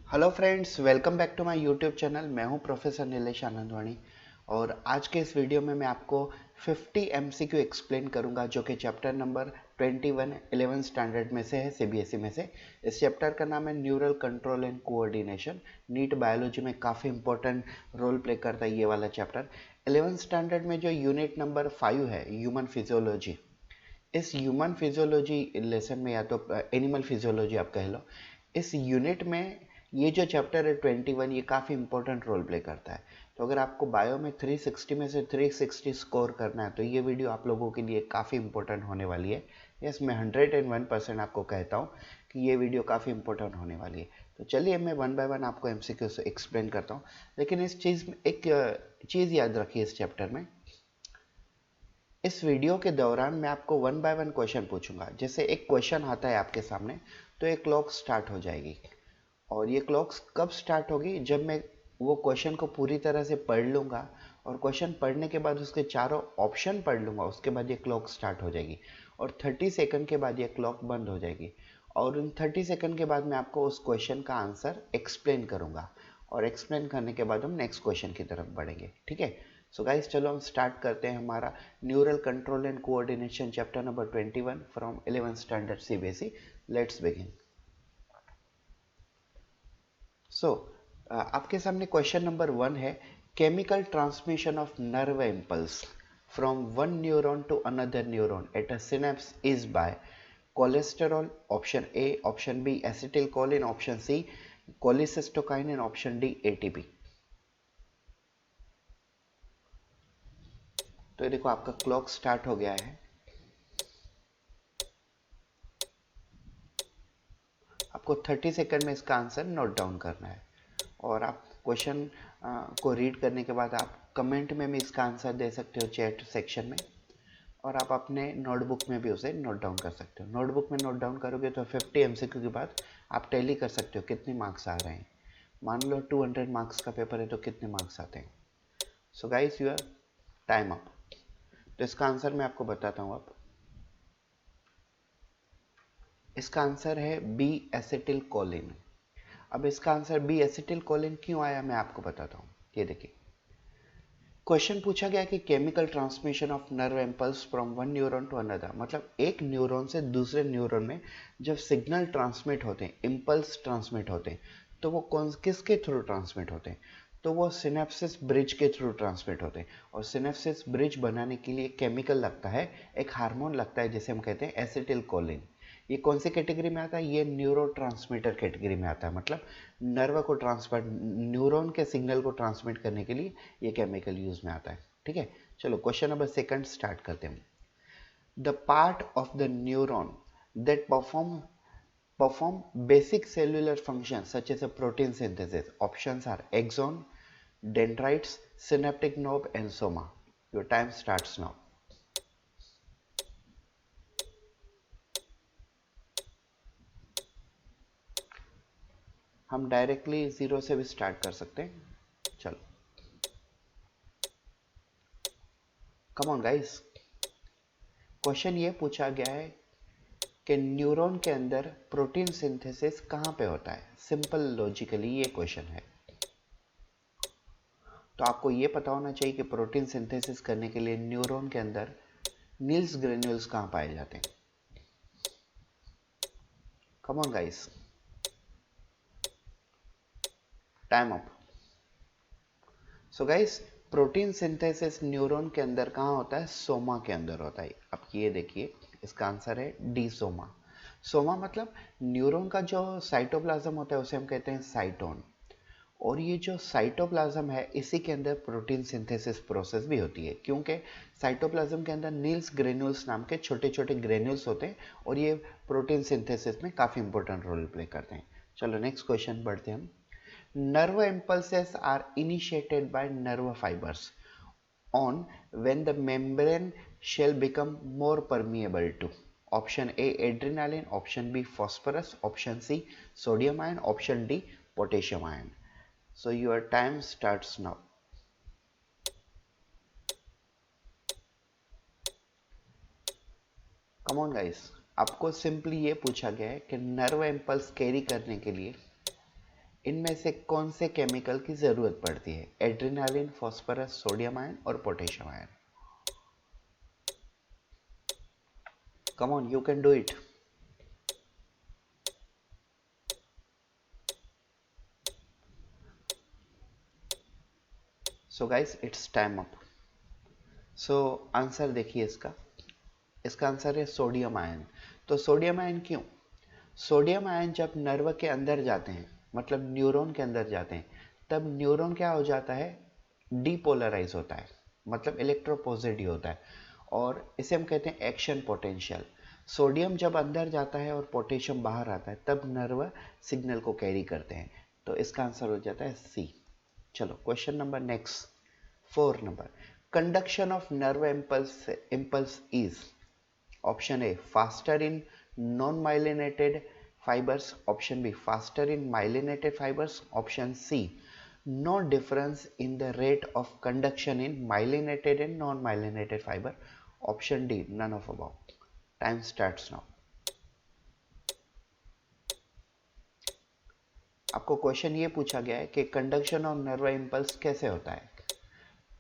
Hello friends, welcome back to my YouTube channel. मैं हूं professor Nilesh आनंदवानी और आज के इस वीडियो में मैं आपको 50 एमसीक्यू एक्सप्लेन करूंगा जो कि चैप्टर नंबर 21 11 स्टैंडर्ड में से है, सीबीएसई में से। इस चैप्टर का नाम है neural control and coordination. NEET biology में काफ़ी इंपॉर्टेंट रोल प्ले करता है ये वाला चैप्टर। 11 स्टैंडर्ड में जो यूनिट नंबर 5 है, ह्यूमन फिजियोलॉजी, इस ह्यूमन फिजियोलॉजी लेसन में, या तो एनिमल फिजियोलॉजी आप कह लो, इस यूनिट में ये जो चैप्टर है 21, ये काफ़ी इंपॉर्टेंट रोल प्ले करता है। तो अगर आपको बायो में 360 में से 360 स्कोर करना है तो ये वीडियो आप लोगों के लिए काफ़ी इंपॉर्टेंट होने वाली है। यस, मैं 101% आपको कहता हूँ कि ये वीडियो काफ़ी इंपॉर्टेंट होने वाली है। तो चलिए मैं वन बाय वन आपको एमसीक्यू से एक्सप्लेन करता हूँ। लेकिन इस चीज़ में एक चीज़ याद रखिए, इस चैप्टर में इस वीडियो के दौरान मैं आपको वन बाय वन क्वेश्चन पूछूंगा। जैसे एक क्वेश्चन आता है आपके सामने तो एक क्लॉक स्टार्ट हो जाएगी, और ये क्लॉक कब स्टार्ट होगी? जब मैं वो क्वेश्चन को पूरी तरह से पढ़ लूंगा, और क्वेश्चन पढ़ने के बाद उसके चारों ऑप्शन पढ़ लूंगा, उसके बाद ये क्लॉक स्टार्ट हो जाएगी और 30 सेकंड के बाद ये क्लॉक बंद हो जाएगी। और उन 30 सेकंड के बाद मैं आपको उस क्वेश्चन का आंसर एक्सप्लेन करूंगा, और एक्सप्लेन करने के बाद हम नेक्स्ट क्वेश्चन की तरफ बढ़ेंगे। ठीक है, सो गाइस चलो हम स्टार्ट करते हैं हमारा neural control and coordination chapter number 21 from 11 standard CBSE. Let's begin. So आपके सामने क्वेश्चन नंबर 1 है, chemical transmission of nerve impulse from one neuron to another neuron at a synapse is by cholesterol, option A, option B acetylcholine, option C cholecystokinin, option D ATP. तो ये देखो आपका clock start हो गया है। आपको 30 second में इसका आंसर नोट डाउन करना है, और आप क्वेश्चन को रीड करने के बाद आप कमेंट में भी इसका आंसर दे सकते हो चैट सेक्शन में, और आप अपने नोटबुक में भी उसे नोट डाउन कर सकते हो। नोटबुक में नोट डाउन करोगे तो 50 एमसीक्यू के बाद आप टैली कर सकते हो कितने मार्क्स आ रहे हैं। मान लो 200 मार्क्स का पेपर है तो कितने मार्क्स आते हैं। So guys your time up. तो इसका आंसर मैं आपको बताता हूँ अब। इसका आंसर है बी एसिटिल कोलिन। अब इसका आंसर बी एसिटिल कोलिन क्यों आया मैं आपको बताता हूँ। ये देखिए, क्वेश्चन पूछा गया कि chemical transmission of nerve impulse from one neuron to another, मतलब एक न्यूरॉन से दूसरे न्यूरॉन में जब सिग्नल ट्रांसमिट होते हैं, इम्पल्स ट्रांसमिट होते हैं, तो वो कौन किसके थ्रू ट्रांसमिट होते हैं? तो वो सिनेप्सिस ब्रिज के थ्रू ट्रांसमिट होते हैं। और सिनेप्सिस ब्रिज बनाने के लिए केमिकल लगता है, एक हार्मोन लगता है जिसे हम कहते हैं एसिटिल कोलिन। ये कौन सी कैटेगरी में आता है? ये न्यूरोट्रांसमीटर कैटेगरी में आता है। मतलब नर्व को ट्रांसफर, न्यूरॉन के सिग्नल को ट्रांसमिट करने के लिए ये केमिकल यूज में आता है। ठीक है, चलो क्वेश्चन नंबर सेकंड स्टार्ट करते हैं। The part of the neuron that perform basic cellular function such as a protein synthesis, options are axon, dendrites, synaptic knob and soma. Your time starts now. हम directly zero से भी start कर सकते हैं। चलो कम on guys. Question ये पूछा गया है कि न्यूरॉन के अंदर प्रोटीन सिंथेसिस कहाँ पे होता है। सिंपल लॉजिकली ये क्वेश्चन है। तो आपको ये पता होना चाहिए कि प्रोटीन सिंथेसिस करने के लिए न्यूरॉन के अंदर नील्स ग्रेन्यूल्स कहाँ पाए जाते हैं। कम on guys, time up. So guys, protein synthesis neuron के अंदर कहाँ होता है? सोमा के अंदर होता है। अब ये देखिए, इसका आंसर है डी, सोमा। सोमा मतलब न्यूरॉन का जो साइटोप्लाज्म होता है उसे हम कहते हैं साइटोन, और ये जो साइटोप्लाज्म है इसी के अंदर प्रोटीन सिंथेसिस प्रोसेस भी होती है, क्योंकि साइटोप्लाज्म के अंदर नील्स ग्रेन्यूल्स नाम के छोटे छोटे ग्रेन्यूल्स होते हैं, और ये प्रोटीन सिंथेसिस में काफ़ी इंपॉर्टेंट रोल प्ले करते हैं। चलो नेक्स्ट क्वेश्चन बढ़ते हैं हम। Nerve impulses are initiated by nerve fibers on when the membrane shall become more permeable to. Option A adrenaline, option B phosphorus, option C sodium ion, option D potassium ion. So your time starts now. Come on guys, आपको simply ये पूछा गया है कि nerve impulse carry करने के लिए इनमें से कौन से केमिकल की जरूरत पड़ती है? एड्रेनालिन, फास्फोरस, सोडियम आयन और potassium ion. Come on, you can do it. So guys, it's time up. So answer देखिए इसका। इसका आंसर है सोडियम आयन। तो सोडियम आयन क्यों? सोडियम आयन जब नर्व के अंदर जाते हैं, मतलब न्यूरॉन के अंदर जाते हैं, तब न्यूरॉन क्या हो जाता है? डीपोलराइज होता है, मतलब इलेक्ट्रोपॉजिटिव होता है, और इसे हम कहते हैं एक्शन पोटेंशियल। सोडियम जब अंदर जाता है और पोटेशियम बाहर आता है, तब नर्व सिग्नल को कैरी करते हैं। तो इसका आंसर हो जाता है सी। चलो question number next, 4 number. Conduction of nerve impulse is, option A faster in non myelinated fibers, option B faster in myelinated fibers, option C no difference in the rate of conduction in myelinated and non myelinated fiber, option D none of above. Time starts now. आपको question ये पूछा गया है कि conduction of nerve impulse कैसे होता है,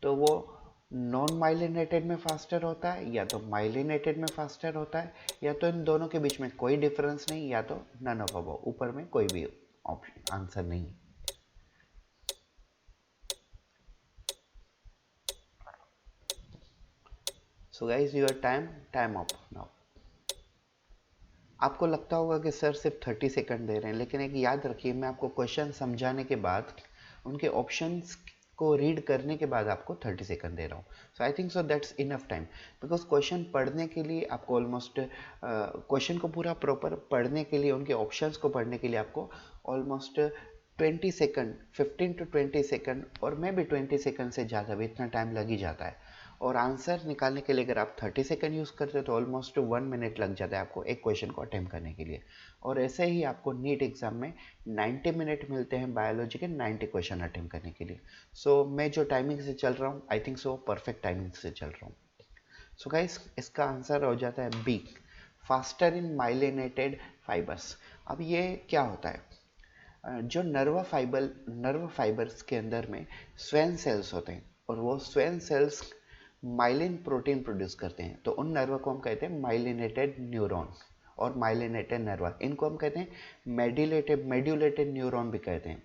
तो वो नॉन माइलिनेटेड में फास्टर होता है, या तो माइलिनेटेड में फास्टर होता है, या तो इन दोनों के बीच में कोई डिफरेंस नहीं, या तो नन ऑफ अबव, ऊपर में कोई भी ऑप्शन आंसर नहीं। सो guys, your time up now. आपको लगता होगा कि सर सिर्फ 30 सेकंड दे रहे हैं, लेकिन एक याद रखिए, मैं आपको क्वेश्चन समझाने के बाद उनके ऑप्शंस को रीड करने के बाद आपको 30 सेकंड दे रहा हूँ। So I think so that's enough time, because question पढ़ने के लिए आपको ऑलमोस्ट क्वेश्चन को पूरा प्रॉपर पढ़ने के लिए, उनके ऑप्शंस को पढ़ने के लिए आपको ऑलमोस्ट 20 सेकंड, 15 टू 20 सेकंड, और मैं भी 20 सेकंड से ज़्यादा भी इतना टाइम लग ही जाता है। और आंसर निकालने के लिए अगर आप 30 सेकंड यूज़ करते हो तो ऑलमोस्ट 1 मिनट लग जाता है आपको एक क्वेश्चन को अटेम्प्ट करने के लिए। और ऐसे ही आपको नीट एग्जाम में 90 मिनट मिलते हैं बायोलॉजी के 90 क्वेश्चन अटेम्प्ट करने के लिए। सो मैं जो टाइमिंग से चल रहा हूँ, आई थिंक सो परफेक्ट टाइमिंग से चल रहा हूँ। सो गाइस, इसका आंसर हो जाता है B, faster in myelinated fibres. अब ये क्या होता है? जो नर्व फाइबर्स के अंदर में स्वेन सेल्स होते हैं, और वो स्वेन सेल्स माइलिन प्रोटीन प्रोड्यूस करते हैं। तो उन नर्व को हम कहते हैं माइलिनेटेड न्यूरॉन और माइलिनेटेड नर्व, इनको हम कहते हैं मेड्यूलेटेड न्यूरॉन भी कहते हैं।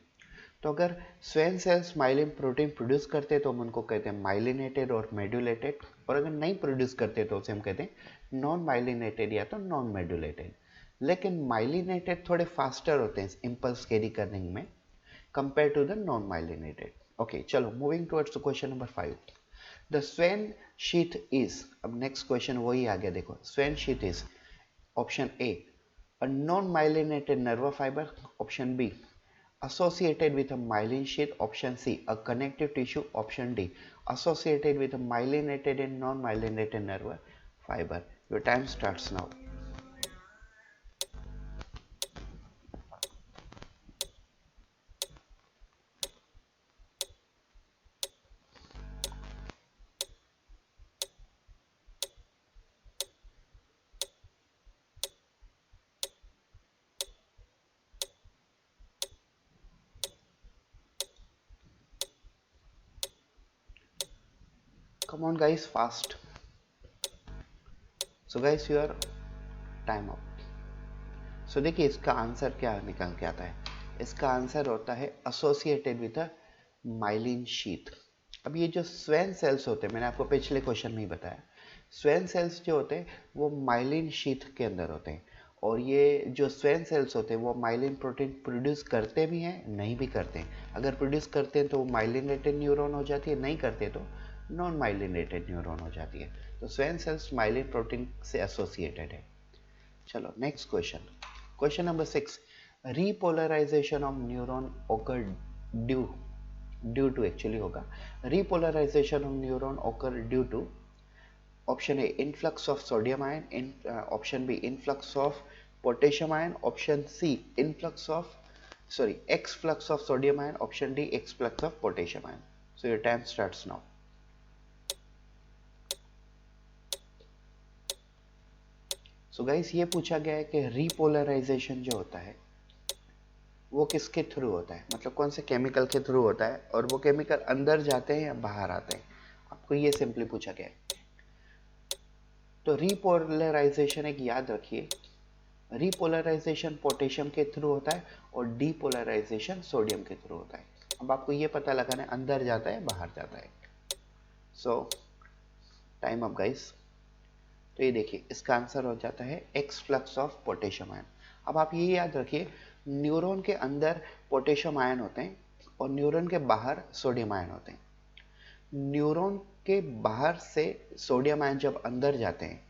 तो अगर स्वेन सेल्स माइलिन प्रोटीन प्रोड्यूस करते हैं तो हम उनको कहते हैं माइलिनेटेड और मेड्यूलेटेड, और अगर नहीं प्रोड्यूस करते तो उसे हम कहते हैं नॉन माइलिनेटेड या तो नॉन मेड्यूलेटेड। लेकिन माइलिनेटेड थोड़े फास्टर होते हैं इम्पल्स कैरी करने में compare to the non myelinated. Okay, चलो moving towards question number 5। The Schwann sheath is, अब नेक्स्ट क्वेश्चन वही आ गया, देखो Schwann sheath is, option A a non-myelinated nerve fiber, option B associated with a myelin sheath, option C a connective tissue, option D associated with a myelinated and non-myelinated nerve fiber. Your time starts now. Come on guys, fast. So guys, your time up. So देखिए इसका answer क्या निकल के आता है। इसका answer होता है associated with a myelin sheath. अब ये जो स्वेन सेल्स होते हैं, मैंने आपको पिछले क्वेश्चन में ही बताया, स्वेन सेल्स जो होते हैं वो माइलिन शीथ के अंदर होते हैं, और ये जो स्वेन सेल्स होते हैं वो माइलिन प्रोटीन प्रोड्यूस करते भी हैं, नहीं भी करते हैं। अगर प्रोड्यूस करते हैं तो वो माइलिनेटेड न्यूरॉन हो जाती है, नहीं करते तो नॉन माइलिनेटेड न्यूरॉन हो जाती है। तो स्वेन सेल्स माइलिन प्रोटीन से एसोसिएटेड है। चलो next question, question number 6। Repolarization of neuron occur due to actually होगा, repolarization of neuron occur due to, option A influx of sodium ion, option B influx of potassium ion, option C influx of efflux of sodium ion, option D efflux of potassium ion. So your time starts now. So guys, ये पूछा गया है कि repolarisation जो होता है वो किसके थ्रू होता है, मतलब कौन से केमिकल के थ्रू होता है, और वो केमिकल अंदर जाते हैं या बाहर आते हैं, आपको ये सिंपली पूछा गया है। तो रीपोलराइजेशन एक याद रखिए, रीपोलराइजेशन पोटेशियम के थ्रू होता है और डीपोलराइजेशन सोडियम के थ्रू होता है। अब आपको ये पता लगाना है अंदर जाता है बाहर जाता है। सो टाइम अप गाइस। तो ये देखिए इसका आंसर हो जाता है x flux of potassium ion. अब आप ये याद रखिए, न्यूरॉन के अंदर पोटेशियम आयन होते हैं और न्यूरॉन के बाहर सोडियम आयन होते हैं। न्यूरॉन के बाहर से सोडियम आयन जब अंदर जाते हैं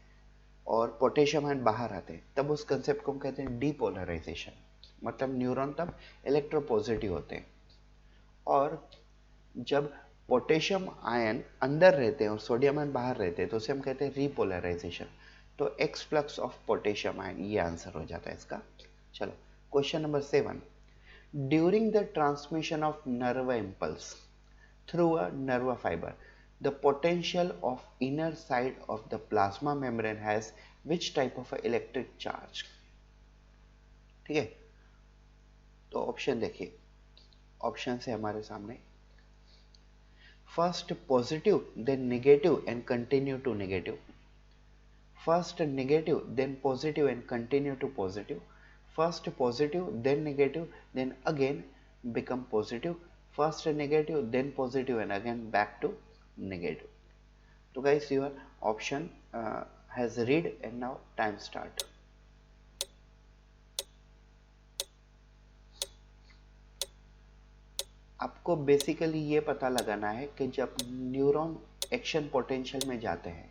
और पोटेशियम आयन बाहर आते हैं, तब उस कंसेप्ट को हम कहते हैं डीपोलराइजेशन। मतलब न्यूरॉन तब इलेक्ट्रोपॉजिटिव होते हैं, और जब पोटेशियम आयन अंदर रहते हैं और सोडियम आयन बाहर रहते हैं तो उसे हम कहते हैं रीपोलराइजेशन। तो x flux of potassium ion ये आंसर हो जाता है इसका। चलो question number 7, during the transmission of nerve impulse through a nerve fiber, the potential of inner side of the plasma membrane has which type of electric charge? ठीक है, तो option देखिए, ऑप्शन है हमारे सामने। First positive then negative and continue to negative, first negative then positive and continue to positive, first positive then negative then again become positive, first negative then positive and again back to negative. So guys, your option has read and now time start. आपको basically ये पता लगाना है कि जब neuron action potential में जाते हैं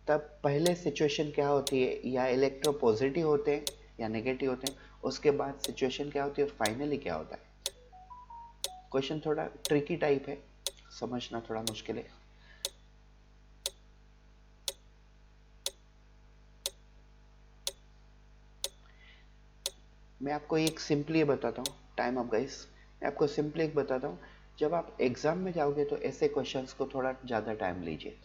तब पहले सिचुएशन क्या होती है, या इलेक्ट्रो पॉजिटिव होते हैं या नेगेटिव होते हैं, उसके बाद सिचुएशन क्या होती है और फाइनली क्या होता है। क्वेश्चन थोड़ा ट्रिकी टाइप है, समझना थोड़ा मुश्किल है। मैं आपको एक सिंपली बताता हूँ, टाइम अप गाइस। मैं आपको सिंपली एक बताता हूँ, जब आप एग्जाम में जाओगे तो ऐसे क्वेश्चंस को थोड़ा ज़्यादा टाइम लीजिए।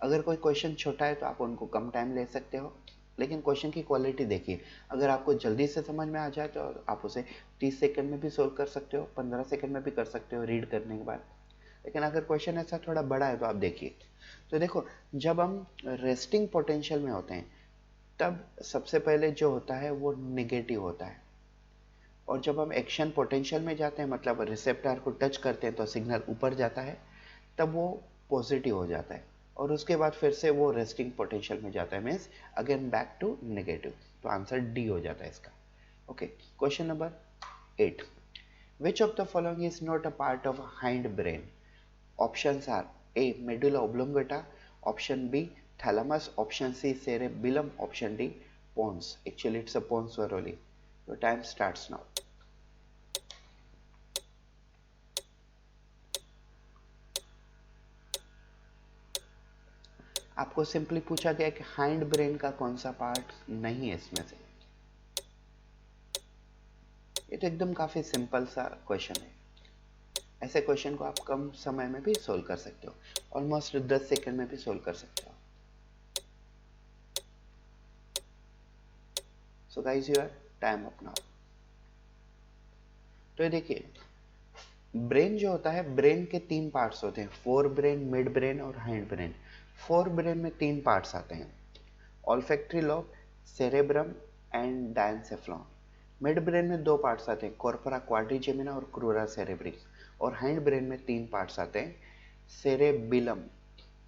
अगर कोई क्वेश्चन छोटा है तो आप उनको कम टाइम ले सकते हो, लेकिन क्वेश्चन की क्वालिटी देखिए। अगर आपको जल्दी से समझ में आ जाए तो आप उसे 30 सेकंड में भी सोल्व कर सकते हो, 15 सेकंड में भी कर सकते हो रीड करने के बाद। लेकिन अगर क्वेश्चन ऐसा थोड़ा बड़ा है तो आप देखिए। तो देखो, जब हम रेस्टिंग पोटेंशियल में होते हैं तब सबसे पहले जो होता है वो नेगेटिव होता है, और जब हम एक्शन पोटेंशियल में जाते हैं मतलब रिसेप्टर को टच करते हैं तो सिग्नल ऊपर जाता है, तब वो पॉजिटिव हो जाता है, और उसके बाद फिर से वो रेस्टिंग पोटेंशियल में जाता है, means again back to negative. तो आंसर डी हो जाता है इसका। Okay, question number 8, which of the following is not a part of hind brain? Options are A medulla oblongata, option B thalamus, option C cerebellum, option D pons. Actually it's a pons only. Your time starts now. आपको simply पूछा गया कि hind brain का कौन सा part नहीं है इसमें से। ये तो एकदम काफी सिंपल सा क्वेश्चन है। ऐसे क्वेश्चन को आप कम समय में भी सोल्व कर सकते हो, ऑलमोस्ट 10 सेकंड में भी सोल्व कर सकते हो। So guys, your time up now. तो ये देखिए, ब्रेन जो होता है, ब्रेन के 3 पार्ट्स होते हैं, फोर ब्रेन, मिड ब्रेन और हाइंड ब्रेन। फोर ब्रेन में 3 पार्ट्स आते हैं, olfactory lobe, cerebrum and diencephalon. Mid brain में 2 पार्ट्स आते हैं, कॉर्पोरा क्वाड्रिजेमिना और क्रूरा सेरेब्री। और हाइंड ब्रेन में 3 पार्ट्स आते हैं, सेरेबिलम,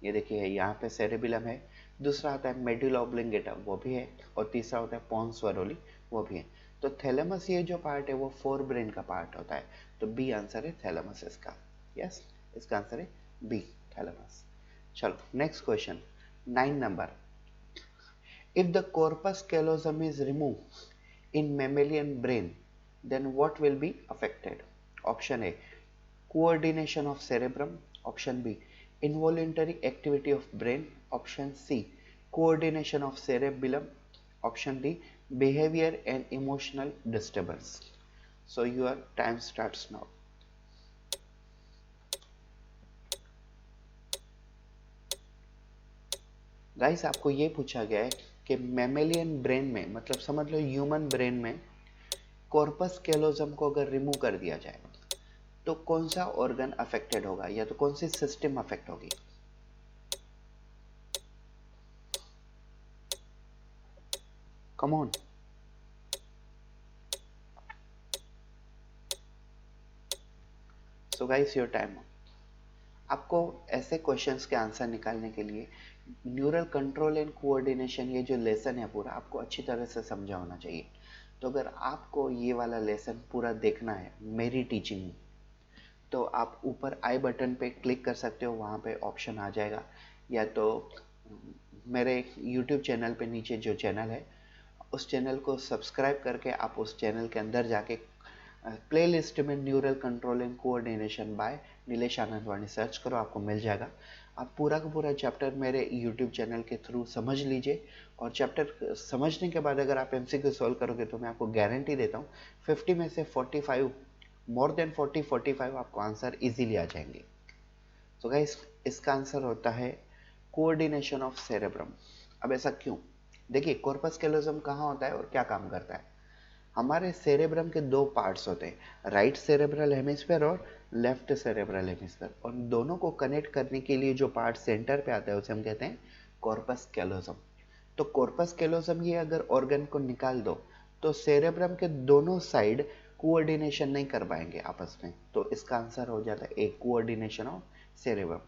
ये देखिए यहाँ पे सेरेबिलम है, दूसरा आता है मेडुला ओब्लोंगेटा, वो भी है, और तीसरा होता है पोन्स वरोली, वो भी है। तो थैलेमस ये जो पार्ट है वो फोर ब्रेन का पार्ट होता है, तो बी आंसर है थैलेमस इसका। यस, इसका आंसर है बी, थैलेमस। चलो next question, 9 number. If the corpus callosum is removed in mammalian brain, then what will be affected? Option A, coordination of cerebrum, option B, involuntary activity of brain, option C, coordination of cerebellum, option D, behavior and emotional disturbance. So your time starts now. Guys, आपको ये पूछा गया है कि mammalian brain में, मतलब समझ लो human brain में कॉर्पस कैलोजम को अगर रिमूव कर दिया जाए तो कौन सा ऑर्गन अफेक्टेड होगा या तो कौन सी सिस्टम अफेक्ट होगी? Come on. So guys your time. आपको ऐसे क्वेश्चंस के आंसर निकालने के लिए न्यूरल कंट्रोल एंड कोऑर्डिनेशन, ये जो लेसन है पूरा आपको अच्छी तरह से समझा होना चाहिए। तो अगर आपको ये वाला लेसन पूरा देखना है मेरी टीचिंग में, तो आप ऊपर आई बटन पे क्लिक कर सकते हो, वहाँ पे ऑप्शन आ जाएगा, या तो मेरे यूट्यूब चैनल पे नीचे जो चैनल है उस चैनल को सब्सक्राइब करके आप उस चैनल के अंदर जाके प्लेलिस्ट में neural control and coordination by Nilesh Anandwani search करो, आपको मिल जाएगा। आप पूरा का पूरा चैप्टर मेरे यूट्यूब चैनल के थ्रू समझ लीजिए, और चैप्टर समझने के बाद अगर आप एमसीक्यू सॉल्व करोगे तो मैं आपको गारंटी देता हूँ 50 में से 45, मोर देन 45 आपको आंसर इजीली आ जाएंगे। तो गाइस इसका आंसर होता है कोऑर्डिनेशन ऑफ सेरेब्रम। अब ऐसा क्यों? देखिए कॉर्पस कैलोजम कहाँ होता है और क्या काम करता है। हमारे सेरेब्रम के दो पार्ट्स होते हैं, राइट सेरेब्रल हेमिस्फीयर और लेफ्ट सेरेब्रल हेमिस्फीयर, और दोनों को कनेक्ट करने के लिए जो पार्ट सेंटर पे आता है उसे हम कहते हैं कॉर्पस कैलोजम। तो कॉर्पस कैलोजम ये अगर ऑर्गन को निकाल दो तो सेरेब्रम के दोनों साइड कोऑर्डिनेशन नहीं कर पाएंगे आपस में, तो इसका आंसर हो जाता है ए, कोऑर्डिनेशन ऑफ सेरेब्रम।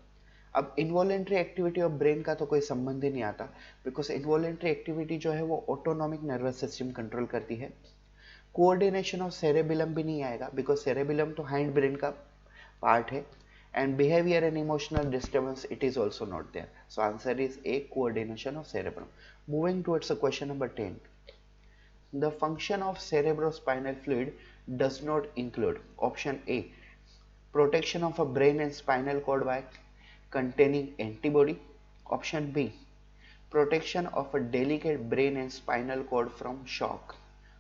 अब इनवॉलेंट्री एक्टिविटी ऑफ ब्रेन का तो कोई संबंध ही नहीं आता, बिकॉज इनवॉलेंट्री एक्टिविटी जो है वो ऑटोनॉमिक नर्वस सिस्टम कंट्रोल करती है। कोऑर्डिनेशन ऑफ सेरेबिलम भी नहीं आएगा, बिकॉज सेरेबिलम तो हैंड ब्रेन का पार्ट है, and behaviour and emotional disturbance it is also not there. So answer is A, coordination of cerebrum. Moving towards question number 10, the function of cerebrospinal fluid does not include option A, protection of a brain and spinal cord by containing antibody, option B, protection of a delicate brain and spinal cord from shock,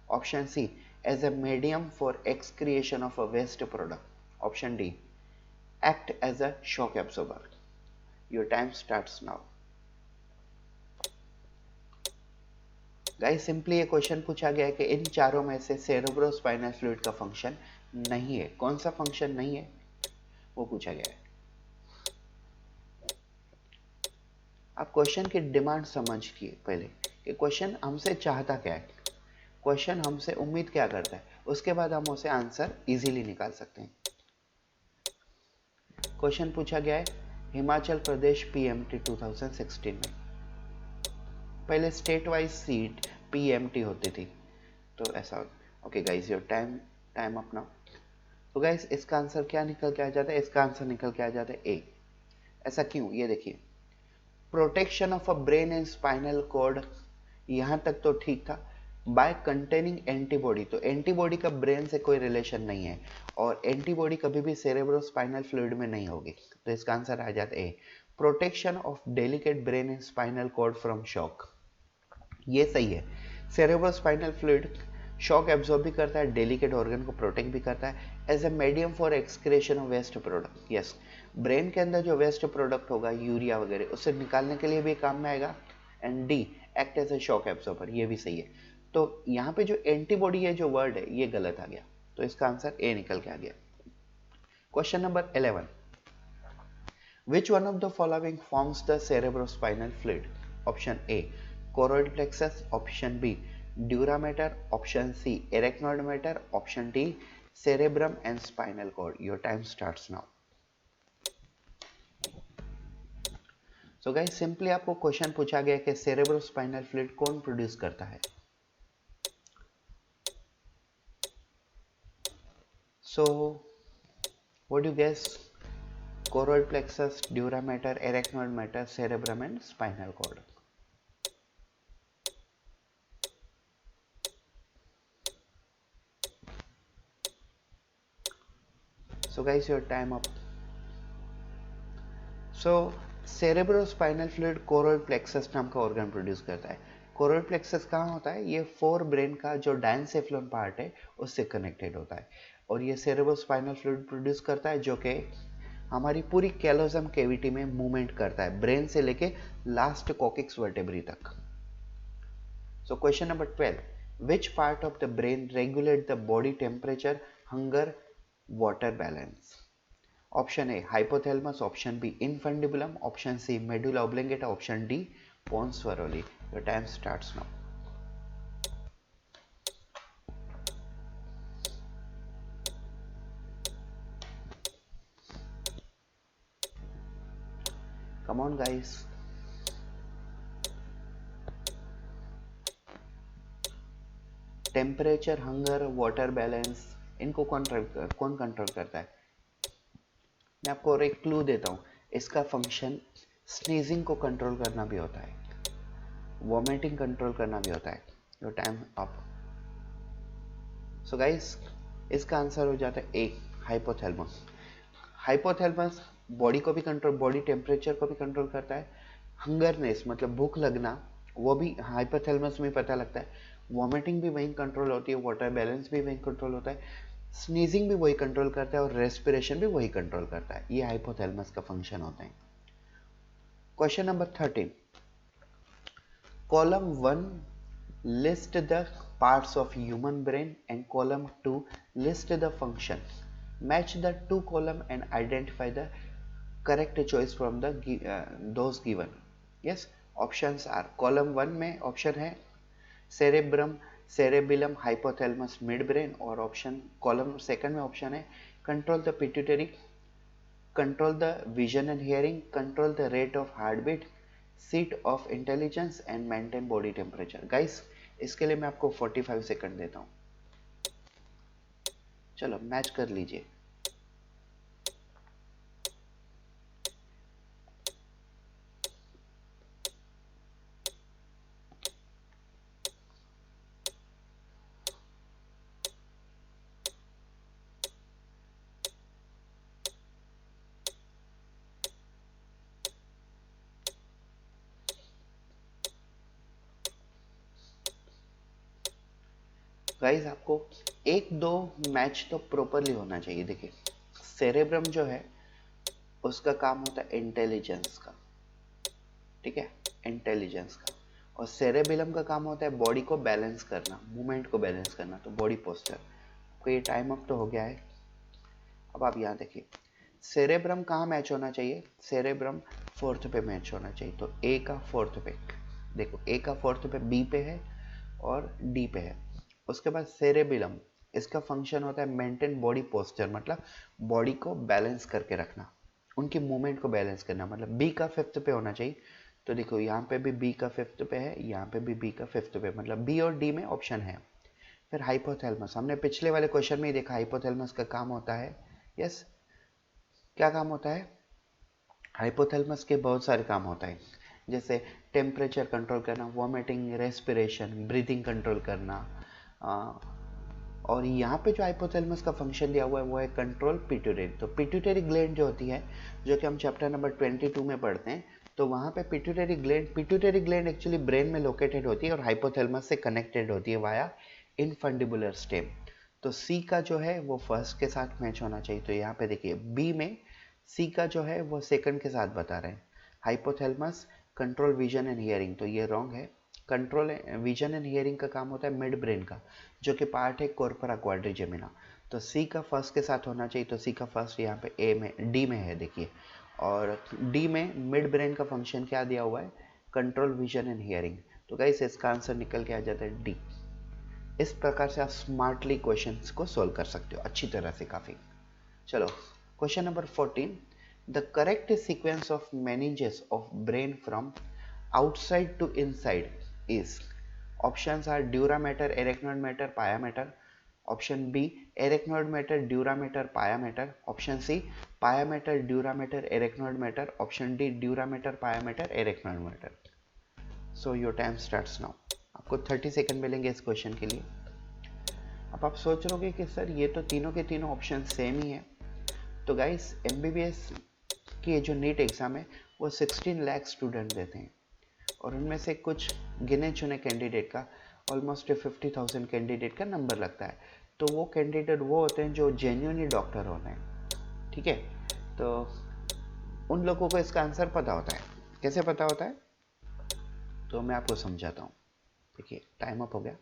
option C, as a medium for excretion of a waste product, option D, act as a shock absorber. Your time starts now. Guys simply ये question पूछा गया है कि इन चारों में से cerebrospinal fluid का function नहीं है, कौन सा फंक्शन नहीं है वो पूछा गया है। आप क्वेश्चन की डिमांड समझिए पहले कि क्वेश्चन हमसे चाहता क्या है, क्वेश्चन हमसे उम्मीद क्या करता है, उसके बाद हम उसे आंसर इजीली निकाल सकते हैं। क्वेश्चन पूछा गया है हिमाचल प्रदेश पीएमटी 2016 में, पहले स्टेट वाइज सीट पीएमटी होती थी, तो ऐसा। Okay guys your time up now. तो गाइस इसका आंसर क्या निकल के आ जाता है? इसका आंसर निकल के आ जाता है ए। ऐसा क्यों? ये देखिए, protection of a brain and spinal cord, यहां तक तो ठीक था। बाय कंटेनिंग एंटीबॉडी, तो एंटीबॉडी का ब्रेन से कोई रिलेशन नहीं है, और एंटीबॉडी कभी भी सेरेब्रोस्पाइनल फ्लूइड में नहीं होगी, तो इसका आंसर आ जाता है A, protection of delicate brain and spinal cord from shock. ये सही है, सेरेब्रोस्पाइनल फ्लूइड शॉक एब्जॉर्ब भी करता है, डेलिकेट ऑर्गन को प्रोटेक्ट भी करता है, as a medium for excretion of waste product. Yes, brain के अंदर जो वेस्ट प्रोडक्ट होगा यूरिया वगैरह, उससे निकालने के लिए भी काम में आएगा। And D, act as a shock absorber, ये भी सही है। तो यहाँ पे जो एंटीबॉडी है जो वर्ड है ये गलत आ गया, तो इसका आंसर ए निकल के आ गया। Question number 11, which one of the following forms the cerebrospinal fluid? Option A, choroid plexus, option B, dura mater, option C, arachnoid mater, option D, cerebrum and spinal cord. Your time starts now. So guys simply आपको question पूछा गया कि cerebrospinal fluid कौन produce करता है। So what do you guess? Choroid plexus, dura mater, arachnoid mater, cerebrum and spinal cord. So guys your time up. So cerebrospinal fluid choroid plexus नाम का organ produce करता है। कोरोइड प्लेक्सस कहाँ होता है? ये फोर ब्रेन का जो डायनसेफ्लॉन पार्ट है उससे कनेक्टेड होता है, और ये सेरेब्रोस्पाइनल फ्लूइड प्रोड्यूस करता है जो कि हमारी पूरी कैलोजम कैविटी में मूवमेंट करता है, ब्रेन से लेके लास्ट कॉकिक्स वर्टेब्री तक। So question number 12, Which part of the brain regulate the body temperature, hunger, water balance? Option A hypothalamus, option B infundibulum, option C medulla oblongata, option D pons varoli. Your time starts now. Come on guys. Temperature, hunger, water balance, इनको कौन control करता है? मैं आपको और एक clue देता हूँ, इसका फंक्शन स्नीजिंग को कंट्रोल करना भी होता है, वॉमिटिंग कंट्रोल करना भी होता है. Your time up. So guys, इसका आंसर हो जाता है ए, हाइपोथैलेमस. हाइपोथैलेमस बॉडी को भी कंट्रोल, बॉडी टेम्परेचर को भी कंट्रोल करता है. हंगरनेस मतलब भूख लगना, वो भी हाइपोथैलेमस में पता लगता है. वॉमिटिंग भी वहीं कंट्रोल होती है, वाटर बैलेंस भी वहीं कंट्रोल होता है, स्नीजिंग भी वही कंट्रोल करता है और रेस्पिरेशन भी वही कंट्रोल करता है. ये हाइपोथैलेमस का फंक्शन होता है. Question number 13. Column 1 list the parts of human brain and column 2 list the function. Match the two column and identify the correct choice from the those given. Yes, options are, column 1 में option है cerebrum, cerebellum, hypothalamus, mid brain, और option column second में option है control the pituitary, control the vision and hearing, control the rate of heart beat, seat of intelligence and maintain body temperature. Guys, इसके लिए मैं आपको 45 second देता हूं. चलो मैच कर लीजिए. गाइस, आपको एक दो मैच तो प्रॉपरली होना चाहिए. देखिए, सेरेब्रम जो है उसका काम होता है इंटेलिजेंस का, ठीक है, इंटेलिजेंस का. और सेरेबिलम का काम होता है बॉडी को बैलेंस करना, मूवमेंट को बैलेंस करना, तो बॉडी पोस्चर. आपको ये टाइम अप तो हो गया है. अब आप यहाँ देखिए, सेरेब्रम कहाँ मैच होना चाहिए? सेरेब्रम फोर्थ पे मैच होना चाहिए. तो ए का फोर्थ पे, देखो ए का फोर्थ पे बी पे है और डी पे है. उसके बाद सेरेबिलम, इसका फंक्शन होता है मेंटेन बॉडी पोस्चर, मतलब बॉडी को बैलेंस करके रखना, उनकी मूवमेंट को बैलेंस करना. मतलब बी का फिफ्थ पे होना चाहिए. तो देखो यहाँ पे भी बी का फिफ्थ पे है, यहाँ पे भी बी का फिफ्थ पे, मतलब बी और डी में ऑप्शन है. फिर हाइपोथैलेमस, हमने पिछले वाले क्वेश्चन में ही देखा, हाइपोथैलेमस का काम होता है, यस, क्या काम होता है? हाइपोथैलेमस के बहुत सारे काम होता है, जैसे टेम्परेचर कंट्रोल करना, वॉमिटिंग, रेस्पिरेशन, ब्रीदिंग कंट्रोल करना. और यहाँ पे जो हाइपोथैलेमस का फंक्शन दिया हुआ है वो है कंट्रोल पिट्यूटरी. तो पिट्यूटरी ग्लैंड जो होती है, जो कि हम चैप्टर नंबर 22 में पढ़ते हैं, तो वहाँ पे पिट्यूटरी ग्लैंड एक्चुअली ब्रेन में लोकेटेड होती है और हाइपोथैलेमस से कनेक्टेड होती है वाया इनफंडिबुलर स्टेम. तो सी का जो है वो फर्स्ट के साथ मैच होना चाहिए. तो यहाँ पे देखिए बी में सी का जो है वो सेकंड के साथ बता रहे हैं. Hypothalamus control vision and hearing, तो ये रॉन्ग है. कंट्रोल विजन एंड हियरिंग का काम होता है मिड ब्रेन का, जो कि पार्ट है कॉर्पोरा क्वाड्रिजेमिना. तो सी का फर्स्ट के साथ होना चाहिए. तो सी का फर्स्ट यहाँ पे ए में, डी में है देखिए. और डी में मिड ब्रेन का फंक्शन क्या दिया हुआ है? Control vision and hearing. तो गाइस, इसका आंसर निकल के आ जाता है डी. इस प्रकार से आप स्मार्टली क्वेश्चंस को सोल्व कर सकते हो अच्छी तरह से, काफी. चलो question number 14. The correct sequence of meninges of brain from outside to inside is. Options are dura mater, arachnoid matter, pia mater. Option B arachnoid matter, dura mater, pia mater. Option C pia mater, dura mater, arachnoid matter. Option D dura mater, pia mater, arachnoid matter. So your time starts now. आपको 30 second मिलेंगे इस question के लिए. अब आप सोच रहे कि सर ये तो तीनों के तीनों ऑप्शन सेम ही है. तो गाइस, एमबीबीएस की जो नीट एग्जाम है वो 16 लाख स्टूडेंट देते हैं, और उनमें से कुछ गिने चुने कैंडिडेट का ऑलमोस्ट 50,000 कैंडिडेट का नंबर लगता है. तो वो कैंडिडेट वो होते हैं जो जेन्युइनली डॉक्टर होते हैं, ठीक है. तो उन लोगों को इसका आंसर पता होता है. कैसे पता होता है? तो मैं आपको समझाता हूँ. देखिए, टाइम अप हो गया.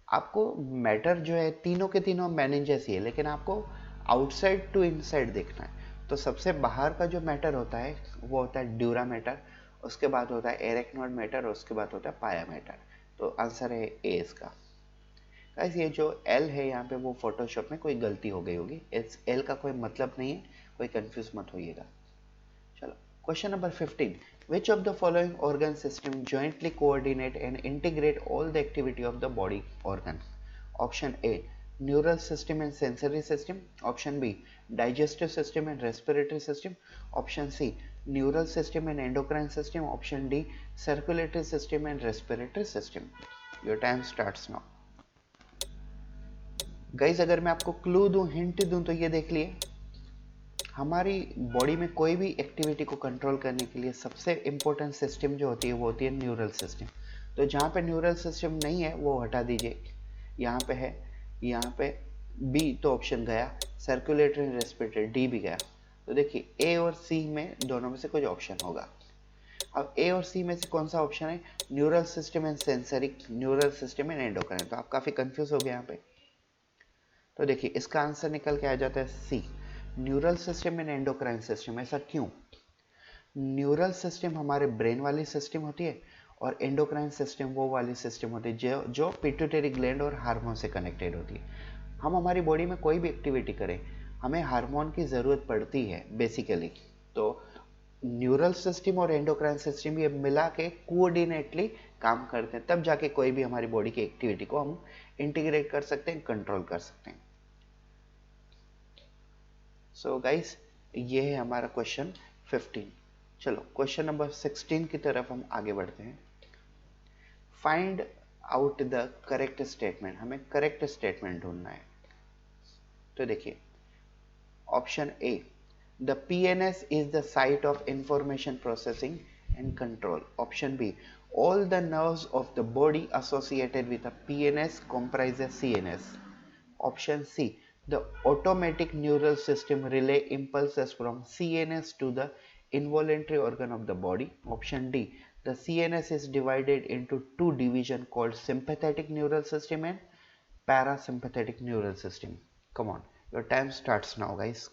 आपको मैटर जो है तीनों के तीनों मेनिंजेस ही है, लेकिन आपको आउटसाइड टू इनसाइड देखना है। तो सबसे बाहर का जो मैटर होता है वो होता है ड्यूरा मैटर, उसके बाद होता है एरेक्नोइड मैटर, और उसके बाद होता है पाया मैटर। तो आंसर है ए इसका। गाइस ये जो एल है यहाँ पे वो फोटोशॉप में कोई गलती हो गई होगी, इस एल का कोई मतलब नहीं है, कोई कंफ्यूज मत होइएगा। चलो question number 15, which of the following organ system jointly coordinate and integrate all the activity of the body organ? Option A, neural system and sensory system. Option B, digestive system and respiratory system. Option C, neural system and endocrine system. Option D, circulatory system and respiratory system. Your time starts now. Guys अगर मैं आपको clue दूं, hint दूं, तो ये देख लिए, हमारी बॉडी में कोई भी एक्टिविटी को कंट्रोल करने के लिए सबसे इंपॉर्टेंट सिस्टम जो होती है वो होती है न्यूरल सिस्टम। तो जहाँ पे न्यूरल सिस्टम नहीं है वो हटा दीजिए, यहाँ पे है, यहाँ पे बी तो ऑप्शन गया, सर्कुलेटरी एंड रेस्पिरेटरी डी भी गया। तो देखिए ए और सी में दोनों में से कुछ ऑप्शन होगा। अब ए और सी में से कौन सा ऑप्शन है? Neural system and sensory, neural system and endocrine. तो आप काफी कंफ्यूज हो गए यहाँ पे। तो देखिए इसका आंसर निकल के आ जाता है C, neural system and endocrine system. ऐसा क्यों? न्यूरल सिस्टम हमारे ब्रेन वाली सिस्टम होती है और एंडोक्राइन सिस्टम वो वाली सिस्टम होती है जो पिट्यूटरी ग्लैंड और हार्मोन से कनेक्टेड होती है। हम हमारी बॉडी में कोई भी एक्टिविटी करें, हमें हार्मोन की ज़रूरत पड़ती है बेसिकली। तो न्यूरल सिस्टम और एंडोक्राइन सिस्टम ये मिला के कोऑर्डिनेटली काम करते हैं, तब जाके कोई भी हमारी बॉडी की एक्टिविटी को हम इंटीग्रेट कर सकते हैं, कंट्रोल कर सकते हैं। सो गाइस ये है हमारा क्वेश्चन 15। चलो क्वेश्चन नंबर 16 की तरफ हम आगे बढ़ते हैं। Find out the correct statement, हमें करेक्ट स्टेटमेंट ढूंढना है। तो देखिए option A, the PNS is the site of information processing and control. Option B, all the nerves of the body associated with a PNS comprises CNS. Option C, the automatic neural system relay impulses from CNS to the involuntary organ of the body. Option D, the CNS is divided into two divisions called sympathetic neural system and parasympathetic neural system. Come on, your time starts now, guys.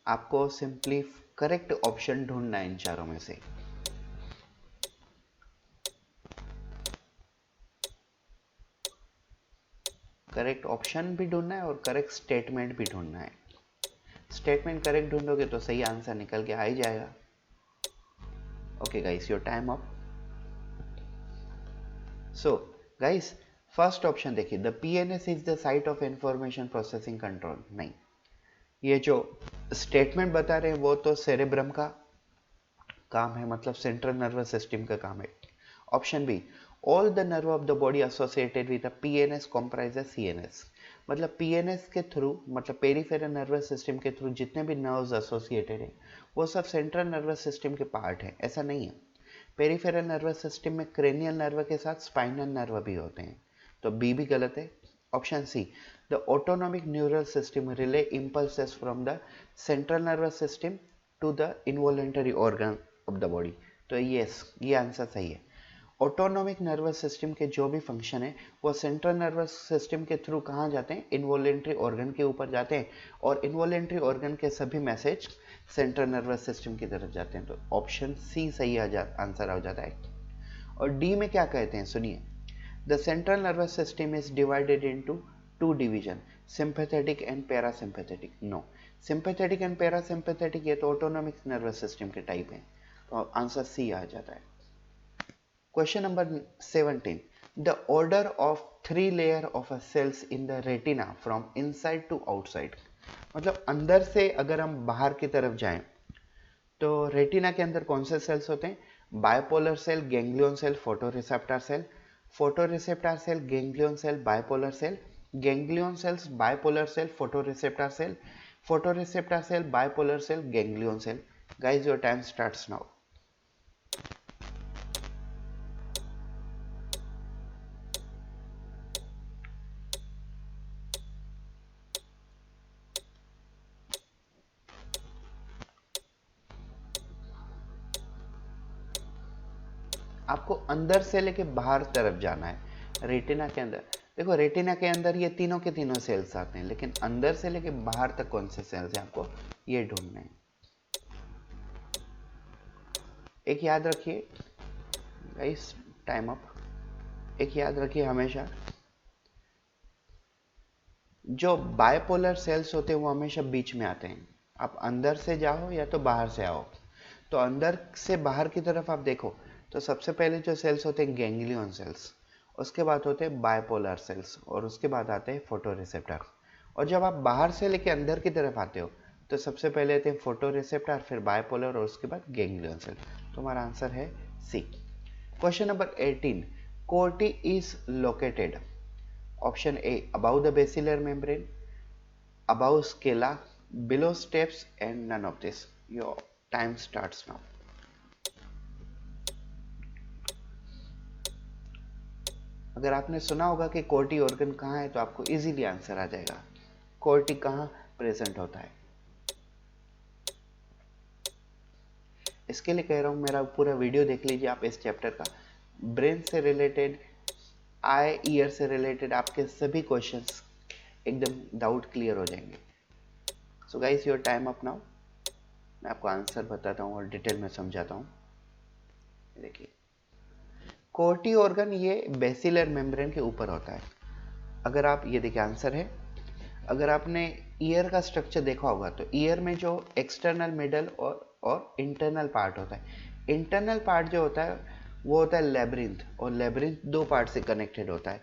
आपको simply correct option ढूंढना है इन चारों में से। Correct option भी ढूंढना है और करेक्ट स्टेटमेंट भी ढूंढना है। स्टेटमेंट करेक्ट ढूंढोगे तो सही आंसर निकल के आ ही जाएगा। Okay guys, your time up. So guys first option देखिए, the PNS is the site of information processing control. नहीं, ये जो स्टेटमेंट बता रहे हैं वो तो सेरेब्रम का काम है, मतलब सेंट्रल नर्वस सिस्टम का काम है। Option B, all the nerve of the body associated with PNS comprise CNS. मतलब पीएनएस के थ्रू, मतलब पेरिफेरल नर्वस सिस्टम के थ्रू जितने भी नर्व्स एसोसिएटेड हैं वो सब सेंट्रल नर्वस सिस्टम के पार्ट हैं। ऐसा नहीं है, पेरिफेरल नर्वस सिस्टम में क्रेनियल नर्व के साथ स्पाइनल नर्व भी होते हैं। तो बी भी गलत है। Option C, the autonomic neural system relay impulses from the central nervous system to the involuntary organ of the body. तो ये आंसर सही है। ऑटोनॉमिक नर्वस सिस्टम के जो भी फंक्शन है वो सेंट्रल नर्वस सिस्टम के थ्रू कहाँ जाते हैं? इनवॉलेंटरी ऑर्गन के ऊपर जाते हैं, और इनवॉलेंटरी ऑर्गन के सभी मैसेज सेंट्रल नर्वस सिस्टम की तरफ जाते हैं। तो ऑप्शन सी सही आंसर आ जाता है। और डी में क्या कहते हैं सुनिए, the central nervous system is divided into two division, sympathetic and parasympathetic. No, sympathetic and parasympathetic ये तो ऑटोनॉमिक नर्वस सिस्टम के टाइप हैं। तो आंसर सी आ जाता है। Question number 17. The order of three layer of a cells in the retina from inside to outside. मतलब अंदर से अगर हम बाहर की तरफ जाएं तो रेटिना के अंदर कौन से सेल्स होते हैं? Bipolar cell, ganglion cell, photoreceptor cell. Photoreceptor cell, ganglion cell, bipolar cell, ganglion cells, bipolar cell, photoreceptor cell, photoreceptor cell, bipolar cell, ganglion cell. Guys your time starts now. आपको अंदर से लेके बाहर तरफ जाना है। रेटिना के अंदर देखो, रेटिना के अंदर ये तीनों के तीनों सेल्स आते हैं, लेकिन अंदर से लेके बाहर तक कौन से सेल्स हैं आपको ये ढूंढने हैं। एक याद रखिए गाइस, टाइम अप। एक याद रखिए हमेशा, जो बायपोलर सेल्स होते हैं वो हमेशा बीच में आते हैं। आप अंदर से जाओ या तो बाहर से आओ, तो अंदर से बाहर की तरफ आप देखो तो सबसे पहले जो सेल्स होते हैं गैंग्लियन सेल्स, उसके बाद होते हैं बायपोलर सेल्स, और उसके बाद आते हैं फोटो रिसेप्टर। और जब आप बाहर से लेके अंदर की तरफ आते हो तो सबसे पहले आते हैं फोटो रिसेप्टर, फिर बायपोलर और उसके बाद गैंग्लियन सेल। तो हमारा आंसर है C. Question number 18, Corti is located. Option A, above the basilar membrane, above scala, below steps, and none of this. Your time starts now. अगर आपने सुना होगा कि कोर्टी ऑर्गन कहाँ है तो आपको इजीली आंसर आ जाएगा। कोर्टी कहाँ प्रेजेंट होता है, इसके लिए कह रहा हूँ मेरा पूरा वीडियो देख लीजिए आप इस चैप्टर का। ब्रेन से रिलेटेड, आई ईयर से रिलेटेड आपके सभी क्वेश्चंस एकदम डाउट क्लियर हो जाएंगे। सो guys, your time up now. मैं आपको आंसर बताता हूँ और डिटेल में समझाता हूँ। देखिए, कोर्टी ऑर्गन ये बेसिलर मेम्ब्रेन के ऊपर होता है। अगर आप ये देखिए आंसर है, अगर आपने ईयर का स्ट्रक्चर देखा होगा तो ईयर में जो एक्सटर्नल, मिडल और इंटरनल पार्ट होता है। इंटरनल पार्ट जो होता है वो होता है लेब्रिंथ, और लेब्रिंथ दो पार्ट से कनेक्टेड होता है,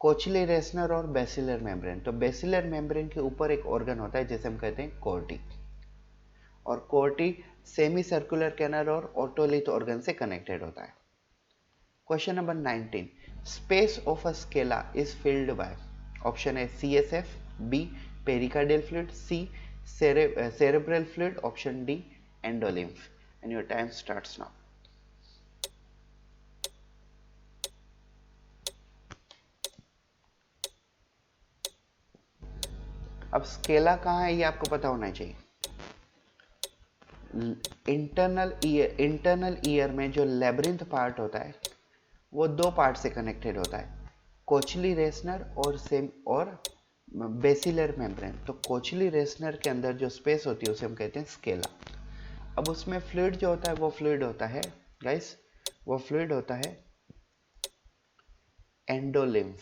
कोचली रेसनर और बेसिलर मेम्ब्रेन। तो बेसिलर मेम्ब्रेन के ऊपर एक ऑर्गन होता है जिसे हम कहते हैं कोर्टी, और कोर्टी सेमी सर्कुलर कैनल और ओटोलिथ ऑर्गन से कनेक्टेड होता है। Question number 19. Space of a scala is filled by option A CSF, B pericardial fluid, C cerebral fluid, option D endolymph. And your time starts now. अब Scala कहाँ है ये आपको पता होना चाहिए। इंटरनल ईयर में जो लेब्रिंथ पार्ट होता है वो दो पार्ट से कनेक्टेड होता है, कोचली रेसनर और बेसिलर मेम्ब्रेन। तो कोचली रेसनर के अंदर जो स्पेस होती है उसे हम कहते हैं स्केला। अब उसमें फ्लूइड जो होता है वो फ्लूइड होता है गाइस, वो फ्लूइड होता है एंडोलिम्फ,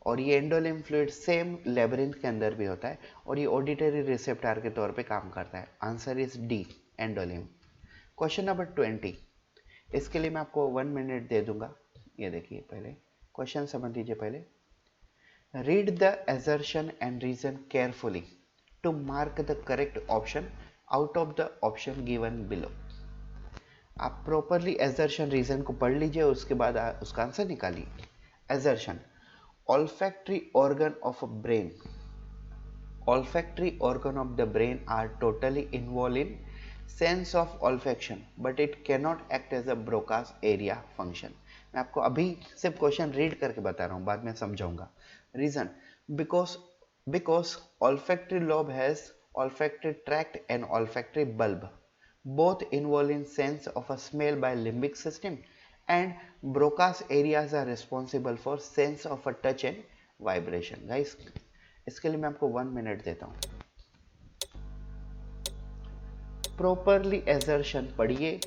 और ये एंडोलिम्फ फ्लूइड सेम लेब्रिंथ के अंदर भी होता है और ये ऑडिटरी रिसेप्टर के तौर पे काम करता है। Answer is D, endolymph. Question number 20, इसके लिए मैं आपको 1 मिनट दे दूंगा। ये देखिए, पहले क्वेश्चन समझ लीजिए। पहले read the assertion and reason carefully to mark the correct option out of the option given below. आप प्रॉपरली assertion रीजन को पढ़ लीजिए और उसके बाद उसका आंसर निकालिए। assertion, olfactory organ of a brain, olfactory organ of the brain are totally involved in sense of olfaction but it cannot act as a Broca's area function. मैं आपको अभी सिर्फ क्वेश्चन रीड करके बता रहा हूँ, बाद में समझाऊंगा। Reason, because olfactory lobe has olfactory tract and olfactory bulb, both involved in sense of a smell by limbic system, and Broca's areas are responsible for sense of a touch and vibration. Guys, इसके लिए मैं आपको 1 minute देता हूँ। Properly assertion पढ़िए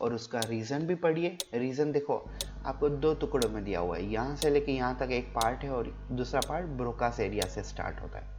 और उसका reason भी पढ़िए। रीजन देखो आपको दो टुकड़ों में दिया हुआ है, यहाँ से लेके यहाँ तक एक पार्ट है और दूसरा पार्ट ब्रोकास एरिया से स्टार्ट होता है।